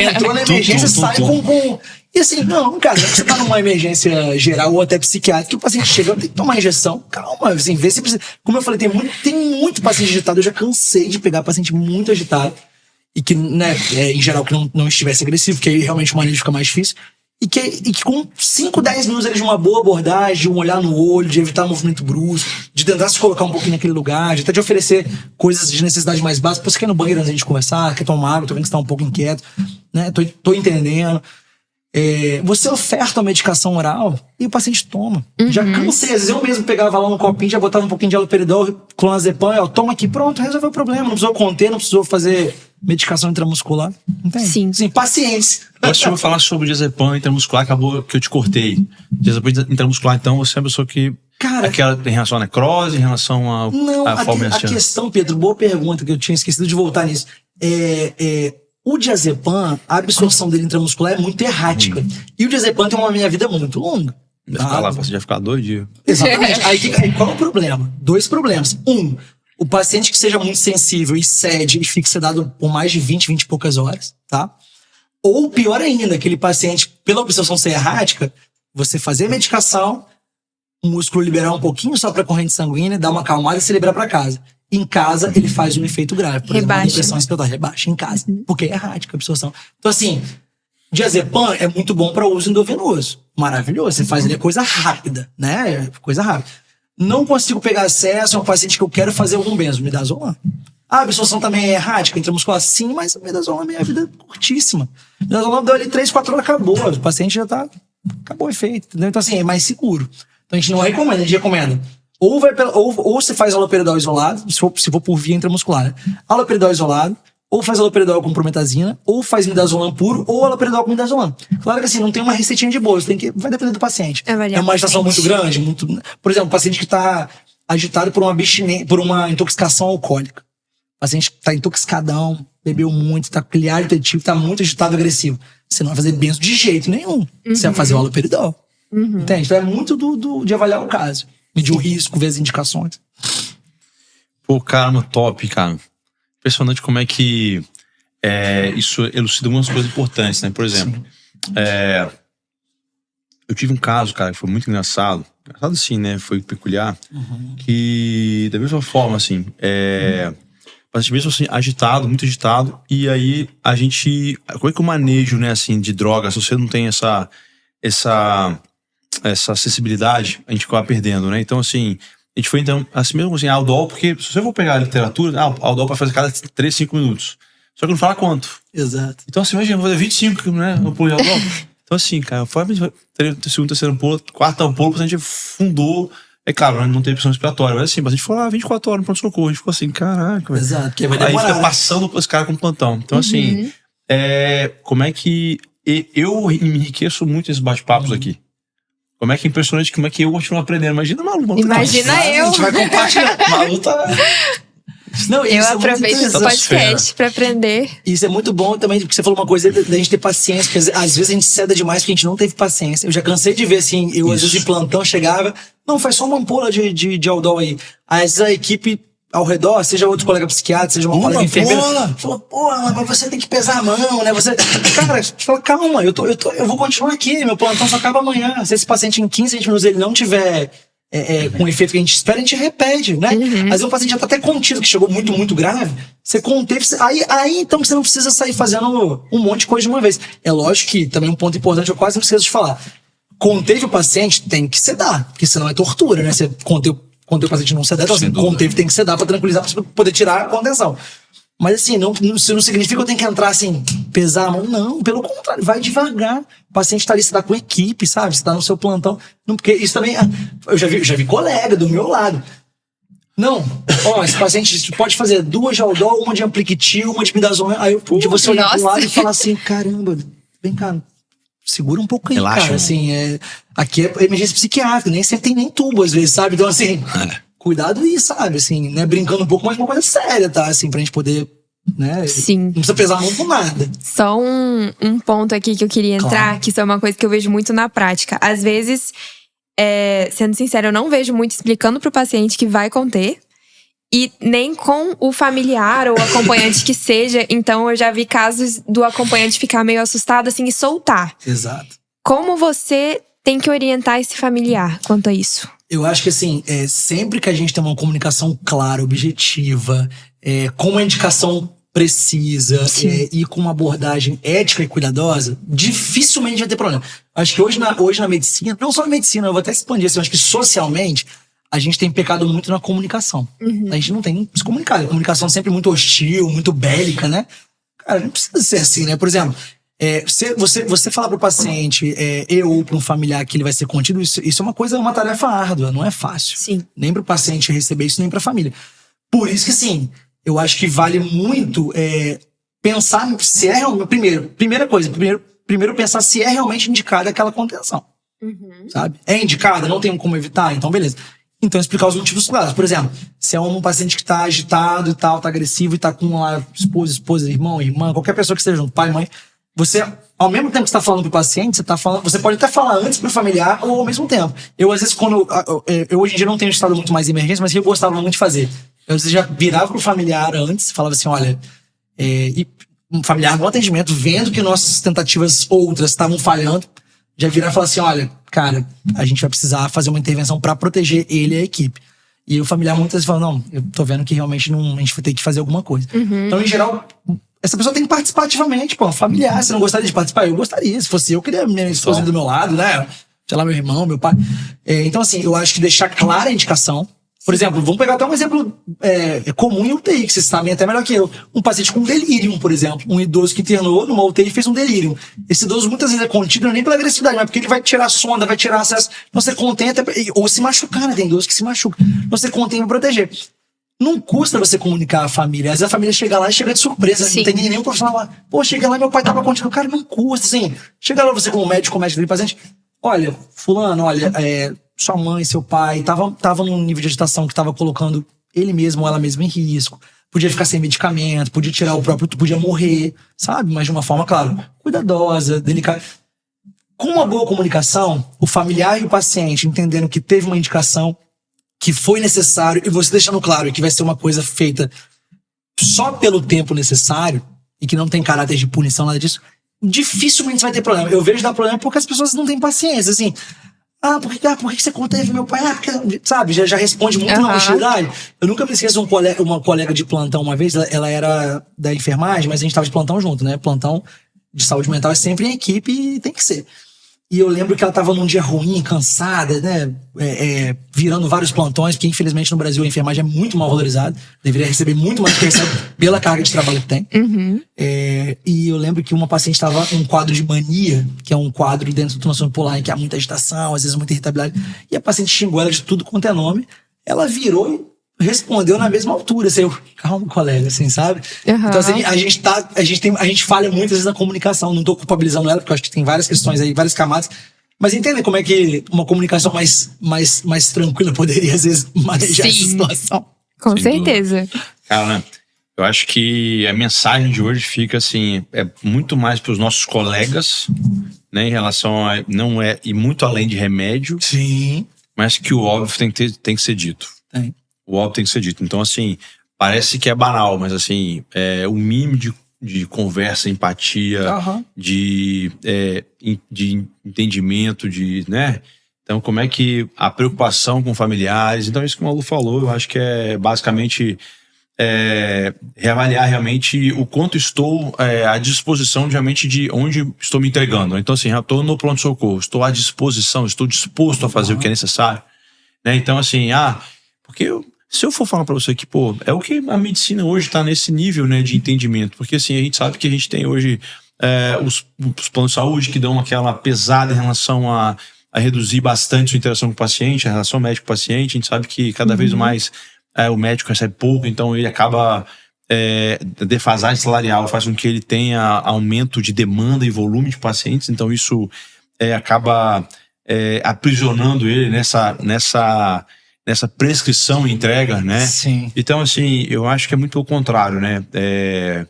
Entrou na emergência, sai com... E assim, não, cara, você tá numa emergência geral ou até psiquiátrica, o paciente chega, tem que tomar injeção, calma, assim, vê se precisa. Como eu falei, tem muito paciente agitado, eu já cansei de pegar paciente muito agitado, e que, né, em geral, que não estivesse agressivo, porque aí realmente o manejo fica mais difícil. E que com 5, 10 minutos ali de uma boa abordagem, de um olhar no olho, de evitar movimento brusco, de tentar se colocar um pouquinho naquele lugar, de até de oferecer coisas de necessidade mais básica. Você quer ir no banheiro antes de conversar, quer tomar água, tô vendo que você tá um pouco inquieto, né? Tô entendendo. Você oferta a medicação oral e o paciente toma. Já cansei, às vezes eu mesmo pegava lá um copinho, já botava um pouquinho de haloperidol, clonazepam, toma aqui, pronto, resolveu o problema. Não precisou conter, não precisou fazer medicação intramuscular. Entende? Sim, paciência. Você chegou a falar sobre diazepam intramuscular, acabou que eu te cortei. Diazepam intramuscular, então, você é uma pessoa que... Cara, aquela em relação à necrose, em relação à... Não, a questão, Pedro, boa pergunta, que eu tinha esquecido de voltar nisso. O diazepam, a absorção dele intramuscular é muito errática. E o diazepam tem uma meia-vida muito longa. Você já ficar 2 dias. Exatamente. Aí qual é o problema? 2 problemas. O paciente que seja muito sensível e cede e fique sedado por mais de 20 e poucas horas, tá? Ou pior ainda, aquele paciente, pela absorção ser errática, você fazer a medicação, o músculo liberar um pouquinho só pra corrente sanguínea, dar uma acalmada e se liberar pra casa. Em casa, ele faz um efeito grave. Por exemplo, a depressão respiratória rebaixa em casa. Porque é errática a absorção. Então, assim, diazepam é muito bom para uso endovenoso. Maravilhoso. Você faz ele coisa rápida, né? Coisa rápida. Não consigo pegar acesso a um paciente que eu quero fazer algum benzo, midazolam. A absorção também é errática, intramuscular, sim, mas a midazolam é minha vida curtíssima. Midazolam deu ali 3, 4 horas, acabou. O paciente já tá... Acabou o efeito, entendeu? Então, assim, é mais seguro. Então, a gente não recomenda, a gente recomenda. Ou você faz haloperidol isolado, se for por via intramuscular, né? Haloperidol isolado, ou faz haloperidol com prometazina, ou faz midazolam puro, ou haloperidol com midazolam. Claro que assim, não tem uma receitinha de bolsa, vai depender do paciente. É uma agitação muito grande, por exemplo, um paciente que está agitado por uma intoxicação alcoólica. O paciente está intoxicadão, bebeu muito, está com aquele ar intentivo, está muito agitado, agressivo. Você não vai fazer benzo de jeito nenhum. Você vai fazer o haloperidol. Entende? Então é muito de avaliar o caso. Medir o risco, ver as indicações. Pô, cara, no top, cara. Impressionante como é que isso elucida algumas coisas importantes, né? Por exemplo, eu tive um caso, cara, que foi muito engraçado. Engraçado assim, né? Foi peculiar. Que, da mesma forma, assim, mas mesmo assim, agitado, muito agitado. E aí, a gente... Como é que o manejo, né, assim, de drogas, se você não tem essa acessibilidade, a gente acaba perdendo, né? Então, assim, a gente foi, então, assim mesmo assim, Aldol, porque se você for pegar a literatura, Aldol para fazer cada 3, 5 minutos. Só que não fala quanto. Exato. Então, assim, imagina, vou fazer 25, né? Ampulha de Aldol. Então, assim, cara, foi segundo, terceiro ampulha, quarta ampulha, a gente fundou. É claro, não tem pressão respiratória, mas assim, a gente foi lá 24 horas no pronto-socorro. A gente ficou assim, caraca. Exato. Que aí fica passando os caras com plantão. Então, assim, como é que eu me enriqueço muito nesses bate-papos aqui. Como é que é impressionante, como é que eu continuo aprendendo. Imagina, Malu. Imagina eu. A gente vai compartilhar. Malu tá... Não, eu aproveito esse podcast pra aprender. Isso é muito bom também, porque você falou uma coisa da gente ter paciência, porque às vezes a gente ceda demais porque a gente não teve paciência. Eu já cansei de ver, assim, às vezes em plantão chegava, não, faz só uma ampola de Aldol aí. Às vezes a equipe ao redor, seja outro colega psiquiatra, seja uma colega enfermeira, falou, pô, mas você tem que pesar a mão, né? Cara, você fala, calma, eu vou continuar aqui, meu plantão só acaba amanhã. Se esse paciente em 15, 20 minutos ele não tiver com o efeito que a gente espera, a gente repete, né? Às vezes o paciente já tá até contido, que chegou muito, muito grave, você conteve, aí então você não precisa sair fazendo um monte de coisa de uma vez. É lógico que também um ponto importante, eu quase não esqueço de falar. Conteve o paciente, tem que sedar, porque senão é tortura, né? Você conteve o paciente não sedar, então assim, conteve tem que sedar pra tranquilizar, pra poder tirar a contenção. Mas assim, isso não significa que eu tenho que entrar assim, pesar a mão, não, pelo contrário, vai devagar. O paciente tá ali, você tá com equipe, sabe? Você tá no seu plantão. Não, porque isso também, eu já vi colega do meu lado. Não, esse paciente pode fazer 2 de Aldol, uma de Ampliquitil, uma de midazolam. Aí de você olhar pro lado e falar assim, caramba, vem cá, segura um pouco aí, relaxa, cara. Assim, aqui é emergência psiquiátrica, nem sempre tem nem tubo às vezes, sabe? Então assim, cuidado aí, sabe? Assim, né? Brincando um pouco, mas uma coisa séria, tá? Assim, pra gente poder né? Sim. Não precisa pesar a mão com nada. Só um ponto aqui que eu queria entrar, Claro. que isso é uma coisa que eu vejo muito na prática. Às vezes, sendo sincera, eu não vejo muito explicando pro paciente que vai conter. E nem com o familiar ou acompanhante que seja. Então, eu já vi casos do acompanhante ficar meio assustado assim e soltar. Exato. Como você tem que orientar esse familiar quanto a isso? Eu acho que assim, sempre que a gente tem uma comunicação clara, objetiva, com uma indicação precisa e com uma abordagem ética e cuidadosa, dificilmente vai ter problema. Acho que hoje na medicina, não só na medicina, eu vou até expandir assim, eu acho que socialmente a gente tem pecado muito na comunicação. A gente não tem se comunicar. A comunicação é sempre muito hostil, muito bélica, né? Cara, não precisa ser assim, né? Por exemplo, você falar pro paciente ou para um familiar que ele vai ser contido, isso é uma tarefa árdua, não é fácil. Sim. Nem pro paciente receber isso, nem pra família. Por isso que, sim, eu acho que vale muito pensar se é realmente. Primeiro pensar se é realmente indicada aquela contenção. Sabe? É indicada, não tem como evitar, então beleza. Então, explicar os motivos claros. Por exemplo, se é um paciente que tá agitado e tal, tá agressivo e tá com a esposa, irmão, irmã, qualquer pessoa que esteja junto, pai, mãe, você, ao mesmo tempo que você tá falando pro paciente, você pode até falar antes pro familiar ou ao mesmo tempo. Eu, às vezes, eu hoje em dia não tenho estado muito mais em emergência, mas eu gostava muito de fazer. Eu, às vezes, já virava pro familiar antes, falava assim, olha, e um familiar no atendimento, vendo que nossas tentativas outras estavam falhando, já virar e falar assim, olha, cara, a gente vai precisar fazer uma intervenção pra proteger ele e a equipe. E o familiar muitas vezes fala, não, eu tô vendo que realmente a gente vai ter que fazer alguma coisa. Então, em geral, essa pessoa tem que participar ativamente, pô, familiar. Se não gostaria de participar, eu gostaria. Se fosse eu queria minha esposa do meu lado, né? Sei lá, meu irmão, meu pai. Então, assim, eu acho que deixar clara a indicação. Por exemplo, vamos pegar até um exemplo comum em UTI, que vocês sabem até melhor que eu. Um paciente com delírio, por exemplo. Um idoso que internou numa UTI e fez um delírio. Esse idoso muitas vezes é contido nem pela agressividade, mas porque ele vai tirar sonda, vai tirar acesso. Então você contém até, ou se machucar, né? Tem idosos que se machucam. Você contém pra proteger. Não custa você comunicar à família. Às vezes a família chega lá e chega de surpresa. Sim. Não tem nenhum profissional lá. Pô, chega lá e meu pai tava contigo. Cara, não custa, assim. Chega lá você como médico dele, paciente. Olha, fulano, sua mãe, seu pai, tava num nível de agitação que tava colocando ele mesmo ou ela mesma em risco. Podia ficar sem medicamento, podia tirar o próprio, podia morrer, sabe? Mas de uma forma, claro, cuidadosa, delicada. Com uma boa comunicação, o familiar e o paciente entendendo que teve uma indicação, que foi necessário, e você deixando claro que vai ser uma coisa feita só pelo tempo necessário, e que não tem caráter de punição, nada disso, dificilmente vai ter problema. Eu vejo dar problema porque as pessoas não têm paciência, assim. Por que você conteve meu pai? Porque, sabe, já responde muito na hostilidade. Eu nunca me esqueço uma colega de plantão uma vez, ela era da enfermagem, mas a gente tava de plantão junto, né? Plantão de saúde mental é sempre em equipe e tem que ser. E eu lembro que ela tava num dia ruim, cansada, né? Virando vários plantões, porque infelizmente no Brasil a enfermagem é muito mal valorizada. Deveria receber muito mais do que recebe pela carga de trabalho que tem. E eu lembro que uma paciente tava com um quadro de mania, que é um quadro dentro do transtorno bipolar em que há muita agitação, às vezes muita irritabilidade. E a paciente xingou ela de tudo quanto é nome. Ela virou e respondeu na mesma altura, assim, calma, colega, assim, sabe? Então, assim, a gente falha muitas vezes na comunicação, não tô culpabilizando ela, porque eu acho que tem várias questões aí, várias camadas, mas entendem como é que uma comunicação mais tranquila poderia, às vezes, manejar essa situação. Com certeza. Cara, eu acho que a mensagem de hoje fica, assim, muito mais para os nossos colegas, né, em relação a, não é, e muito além de remédio. Sim. Mas que o óbvio tem que ser dito. Tem. O óbvio tem que ser dito. Então, assim, parece que é banal, mas, assim, o mínimo de conversa, empatia, de entendimento, né? Então, como é que a preocupação com familiares... Então, isso que o Malu falou, eu acho que é basicamente reavaliar realmente o quanto estou à disposição realmente de onde estou me entregando. Então, assim, já estou no pronto-socorro, estou à disposição, estou disposto a fazer o que é necessário. Né? Então, assim, porque se eu for falar pra você que, pô, é o que a medicina hoje tá nesse nível, né, de entendimento. Porque, assim, a gente sabe que a gente tem hoje os planos de saúde que dão aquela pesada em relação a reduzir bastante sua interação com o paciente, a relação médico-paciente. A gente sabe que cada vez mais o médico recebe pouco, então ele acaba... defasagem salarial faz com que ele tenha aumento de demanda e volume de pacientes. Então, isso acaba aprisionando ele nessa nessa prescrição e entrega, né? Sim. Então, assim, eu acho que é muito o contrário, né? É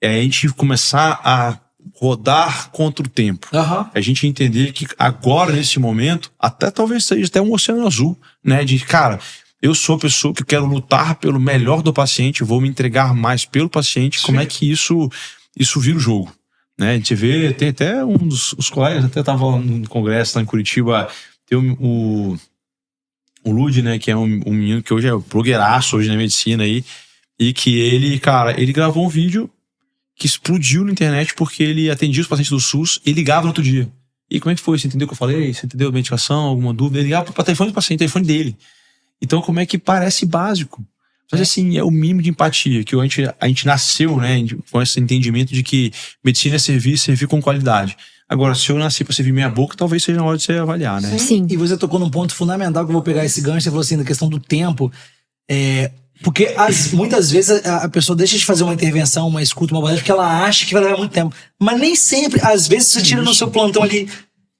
a gente começar a rodar contra o tempo. A gente entender que agora, nesse momento, até talvez seja até um oceano azul, né? De, cara, eu sou a pessoa que quero lutar pelo melhor do paciente, vou me entregar mais pelo paciente. Como é que isso vira o jogo? Né? A gente vê, tem até um dos colegas, até estava no congresso lá em Curitiba, tem o Lud, né? Que é um menino que hoje é blogueiraço hoje na medicina aí, e que ele, cara, ele gravou um vídeo que explodiu na internet porque ele atendia os pacientes do SUS e ligava no outro dia. E como é que foi? Você entendeu o que eu falei? Você entendeu a medicação? Alguma dúvida? Ele ligava para o telefone do paciente, telefone dele. Então, como é que parece básico? Mas assim, é o mínimo de empatia, que a gente nasceu, né, com esse entendimento de que medicina é servir com qualidade. Agora, se eu nasci para servir meia boca, talvez seja na hora de você avaliar, né? Sim. E você tocou num ponto fundamental que eu vou pegar esse gancho, você falou assim, da questão do tempo. Porque muitas vezes a pessoa deixa de fazer uma intervenção, uma escuta, uma abordagem, porque ela acha que vai levar muito tempo. Mas nem sempre, às vezes você tira no seu plantão ali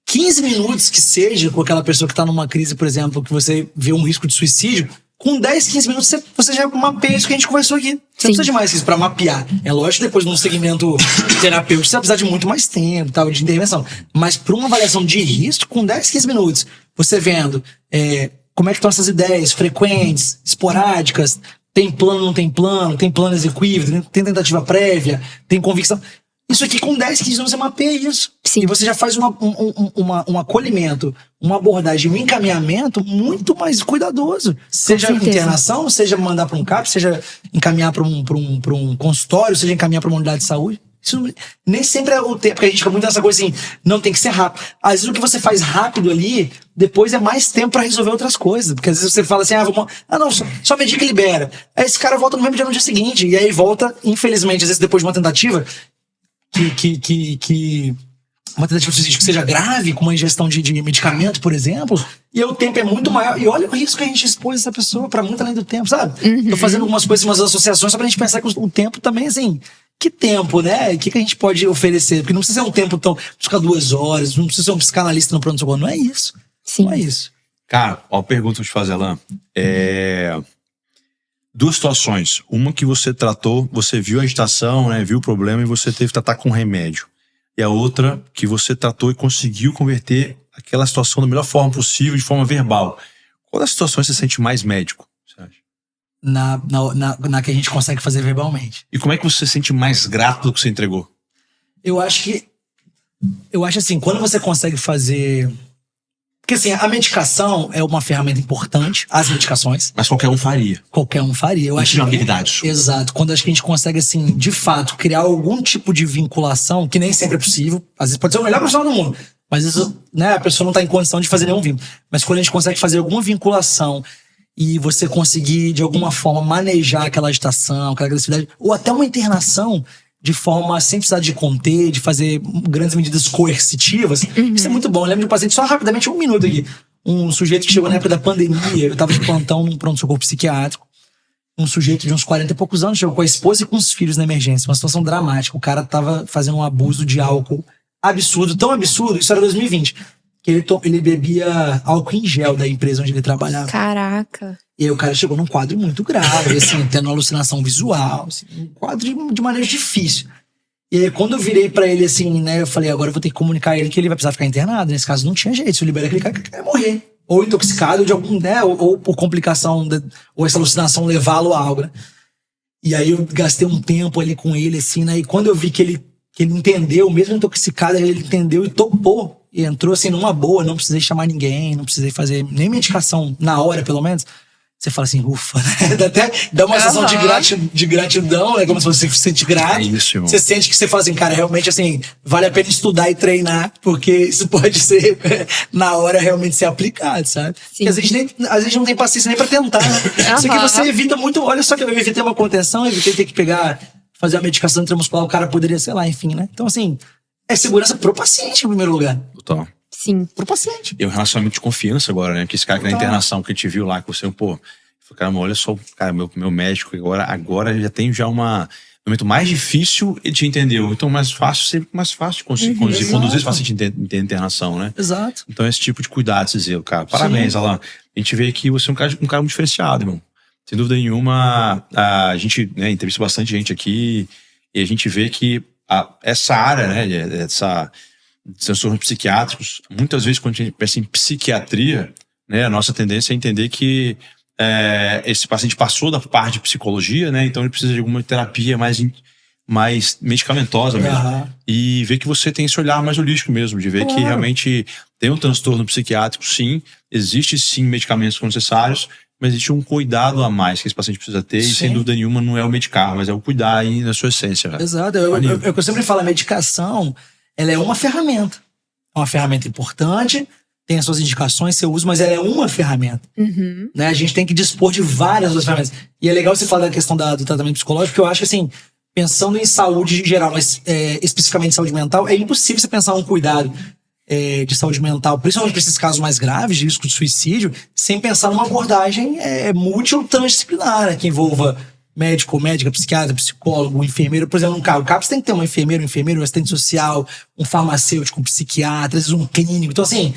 15 minutos que seja, com aquela pessoa que está numa crise, por exemplo, que você vê um risco de suicídio, com 10, 15 minutos você já mapeia isso que a gente conversou aqui. Você não precisa de mais isso para mapear. É lógico que depois num segmento terapêutico você vai precisar de muito mais tempo, tal, de intervenção. Mas para uma avaliação de risco, com 10, 15 minutos, você vendo como é que estão essas ideias frequentes, esporádicas, tem plano, tem plano execuível, tem tentativa prévia, tem convicção. Isso aqui com 10, 15 anos você mapeia isso. Sim. E você já faz um acolhimento, uma abordagem, um encaminhamento muito mais cuidadoso. Seja internação, seja mandar para um CAP, seja encaminhar para um consultório, seja encaminhar para uma unidade de saúde. Isso nem sempre é o tempo, porque a gente fica muito nessa coisa assim, não, tem que ser rápido. Às vezes o que você faz rápido ali, depois é mais tempo para resolver outras coisas. Porque às vezes você fala assim, só medica e libera. Aí esse cara volta no mesmo dia no dia seguinte. E aí volta, infelizmente, às vezes depois de uma tentativa, uma tentativa de suicídio que seja grave, com uma ingestão de medicamento, por exemplo, e aí o tempo é muito maior. E olha o risco que a gente expôs essa pessoa para muito além do tempo, sabe? Tô fazendo algumas coisas, umas associações, só pra gente pensar que o tempo também, assim, que tempo, né? O que a gente pode oferecer? Porque não precisa ser um tempo tão... ficar 2 horas, não precisa ser um psicanalista no pronto-socorro, não é isso. Sim. Não é isso. Cara, ó, pergunta pra te fazer, Alan. 2 situações. Uma que você tratou, você viu a agitação, né, viu o problema e você teve que tratar com remédio. E a outra que você tratou e conseguiu converter aquela situação da melhor forma possível, de forma verbal. Qual das situações você sente mais médico, você acha? Na que a gente consegue fazer verbalmente. E como é que você se sente mais grato do que você entregou? Eu acho assim, quando você consegue fazer... Porque assim, a medicação é uma ferramenta importante, as medicações. Mas qualquer um faria. Qualquer um faria. Eu acho que habilidade. Exato. Quando acho que a gente consegue, assim, de fato, criar algum tipo de vinculação, que nem sempre é possível. Às vezes pode ser o melhor profissional do mundo. Mas às vezes, né, a pessoa não está em condição de fazer nenhum vínculo. Mas quando a gente consegue fazer alguma vinculação e você conseguir, de alguma forma, manejar aquela agitação, aquela agressividade, ou até uma internação de forma sem precisar de conter, de fazer grandes medidas coercitivas, isso é muito bom. Eu lembro de um paciente, só rapidamente, 1 minuto aqui. Um sujeito que chegou na época da pandemia, eu estava de plantão num pronto-socorro psiquiátrico. Um sujeito de uns 40 e poucos anos, chegou com a esposa e com os filhos na emergência. Uma situação dramática. O cara tava fazendo um abuso de álcool absurdo, tão absurdo, isso era 2020, que ele bebia álcool em gel da empresa onde ele trabalhava. Caraca. E aí o cara chegou num quadro muito grave, assim, tendo uma alucinação visual, assim, um quadro de maneira difícil. E aí quando eu virei pra ele, assim, né, eu falei, agora eu vou ter que comunicar a ele que ele vai precisar ficar internado. Nesse caso não tinha jeito, se eu liberar aquele cara, ele vai morrer. Ou intoxicado, de algum, né, ou por complicação, ou essa alucinação levá-lo a algo, né? E aí eu gastei um tempo ali com ele, assim, né, e quando eu vi que ele entendeu, mesmo intoxicado, ele entendeu e topou. E entrou, assim, numa boa, não precisei chamar ninguém, não precisei fazer nem medicação na hora, pelo menos. Você fala assim, ufa, né? Até dá uma sensação de gratidão, né? Como se você se sente grato. É isso, irmão. Você sente que você fala assim, cara, realmente, assim, vale a pena estudar e treinar, porque isso pode ser, na hora, realmente ser aplicado, sabe? Porque às vezes não tem paciência nem pra tentar, né? Isso aqui você evita muito, olha só que eu evitei uma contenção, evitei ter que fazer a medicação intramuscular, o cara poderia, sei lá, enfim, né? Então, assim, é segurança pro paciente, em primeiro lugar. Total. Sim. Pro paciente. E um relacionamento de confiança agora, né? Porque esse cara que na internação que a gente viu lá, que você, pô, cara, olha só, cara, meu médico agora já tem um momento mais difícil, ele te entendeu. Então, sempre mais fácil de conduzir esse paciente de internação, né? Exato. Então, esse tipo de cuidado, vocês viram, cara. Parabéns, Alan. a gente vê que você é um cara muito diferenciado, irmão. Sem dúvida nenhuma, a gente, né, entrevista bastante gente aqui e a gente vê que essa área, né, de transtornos psiquiátricos, muitas vezes quando a gente pensa em psiquiatria, né, a nossa tendência é entender que esse paciente passou da parte de psicologia, né, então ele precisa de alguma terapia mais medicamentosa mesmo. E ver que você tem esse olhar mais holístico mesmo, de ver que realmente tem um transtorno psiquiátrico, sim, existe sim medicamentos necessários, mas existe um cuidado a mais que esse paciente precisa ter, e sem dúvida nenhuma não é o medicar, mas é o cuidar aí na sua essência. Velho. Exato, eu sempre falo, a medicação, ela é uma ferramenta. É uma ferramenta importante, tem as suas indicações, seu uso, mas ela é uma ferramenta. Né? A gente tem que dispor de várias outras ferramentas. E é legal você falar da questão do tratamento psicológico, porque eu acho que assim, pensando em saúde em geral, mas especificamente saúde mental, é impossível você pensar um cuidado de saúde mental, principalmente para esses casos mais graves, de risco de suicídio, sem pensar numa abordagem múltipla transdisciplinar, né, que envolva médico, médica, psiquiatra, psicólogo, enfermeiro. Por exemplo, no CAPS tem que ter um enfermeiro, um assistente social, um farmacêutico, um psiquiatra, às vezes um clínico. Então, assim,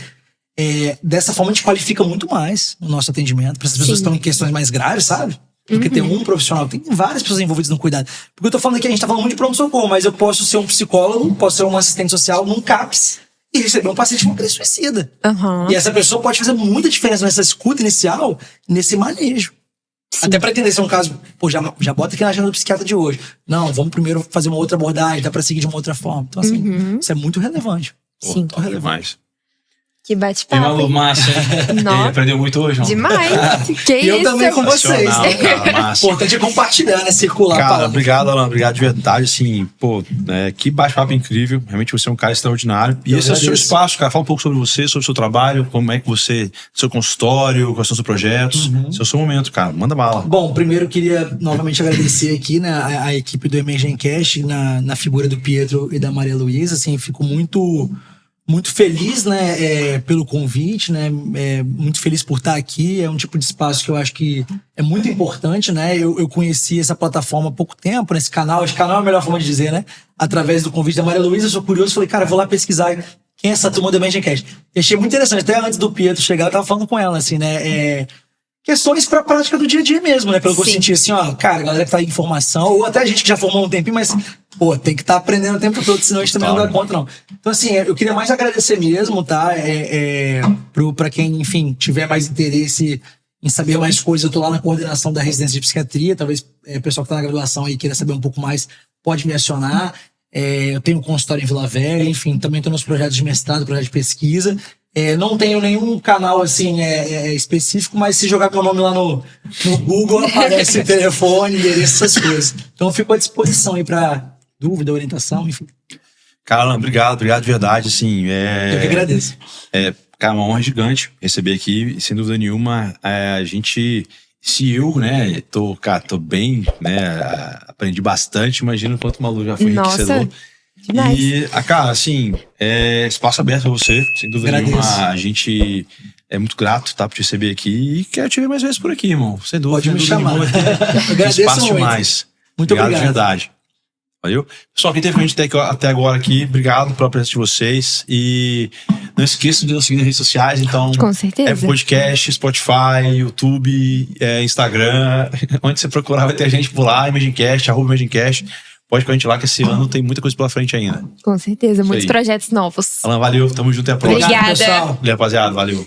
dessa forma a gente qualifica muito mais o nosso atendimento para essas pessoas que estão em questões mais graves, sabe? Porque tem um profissional, tem várias pessoas envolvidas no cuidado. Porque eu tô falando aqui, a gente tá falando muito de pronto-socorro, mas eu posso ser um psicólogo, posso ser um assistente social num CAPS e receber um paciente com crise suicida. E essa pessoa pode fazer muita diferença nessa escuta inicial, nesse manejo. Até pra entender se é um caso, já bota aqui na agenda do psiquiatra de hoje. Não, vamos primeiro fazer uma outra abordagem, dá pra seguir de uma outra forma. Então, assim, isso é muito relevante. Sim. Muito relevante. Que bate-papo. Tem uma massa, hein? Aprendeu muito hoje, João. Demais. Que e eu também com vocês. Cara, o importante é compartilhar, né? Circular. Cara, obrigado, Alan. Obrigado de verdade. Assim, que bate-papo incrível. Realmente você é um cara extraordinário. E esse é o seu espaço, cara. Fala um pouco sobre você, sobre o seu trabalho, como é que você, seu consultório, quais são os seus projetos. Esse é o seu momento, cara. Manda bala. Bom, primeiro eu queria novamente agradecer aqui, né, a equipe do EmergenCast, na figura do Pietro e da Maria Luísa. Assim, fico muito feliz, né, pelo convite, né, muito feliz por estar aqui. É um tipo de espaço que eu acho que é muito importante, né. Eu conheci essa plataforma há pouco tempo, nesse canal. Acho que canal é a melhor forma de dizer, né, através do convite da Maria Luísa. Eu sou curioso, falei, cara, vou lá pesquisar quem é essa turma do EmergenCast. E achei muito interessante. Até antes do Pietro chegar, eu tava falando com ela, assim, né, questões pra prática do dia a dia mesmo, né? Pelo que eu senti assim, ó, cara, a galera que tá em formação, ou até a gente que já formou um tempinho, mas, tem que estar aprendendo o tempo todo, senão a gente também não dá conta, não. Então, assim, eu queria mais agradecer mesmo, tá? Pra quem, enfim, tiver mais interesse em saber mais coisas, eu tô lá na coordenação da residência de psiquiatria, talvez o pessoal que tá na graduação aí queira saber um pouco mais, pode me acionar. Eu tenho um consultório em Vila Velha, enfim, também tô nos projetos de mestrado, projeto de pesquisa. Não tenho nenhum canal assim específico, mas se jogar meu nome lá no Google, aparece telefone, endereço, essas coisas. Então fico à disposição aí pra dúvida, orientação, enfim. Cara, obrigado de verdade, assim. Eu que agradeço. Cara, uma honra gigante receber aqui, e sem dúvida nenhuma, se eu, né, tô bem, né, aprendi bastante, imagino quanto o Malu já foi enriquecedor. Demais. E, cara, assim, espaço aberto pra você, sem dúvida nenhuma. A gente é muito grato, tá, por te receber aqui e quero te ver mais vezes por aqui, irmão. Sem dúvida. Pode me chamar. Agradeço espaço muito. Demais. Muito obrigado. De verdade. Valeu? Pessoal, quem teve com a gente até agora aqui, obrigado pela presença de vocês. E não esqueçam de nos seguir nas redes sociais, então. Com certeza. Podcast, Spotify, YouTube, Instagram. Onde você procurar vai ter a gente por lá, EmergenCast, @EmergenCast. Pode ir com a gente lá, que esse ano tem muita coisa pela frente ainda. Com certeza, muitos projetos novos. Alan, valeu, tamo junto, até a próxima. Obrigada. Pessoal. Rapaziada, valeu.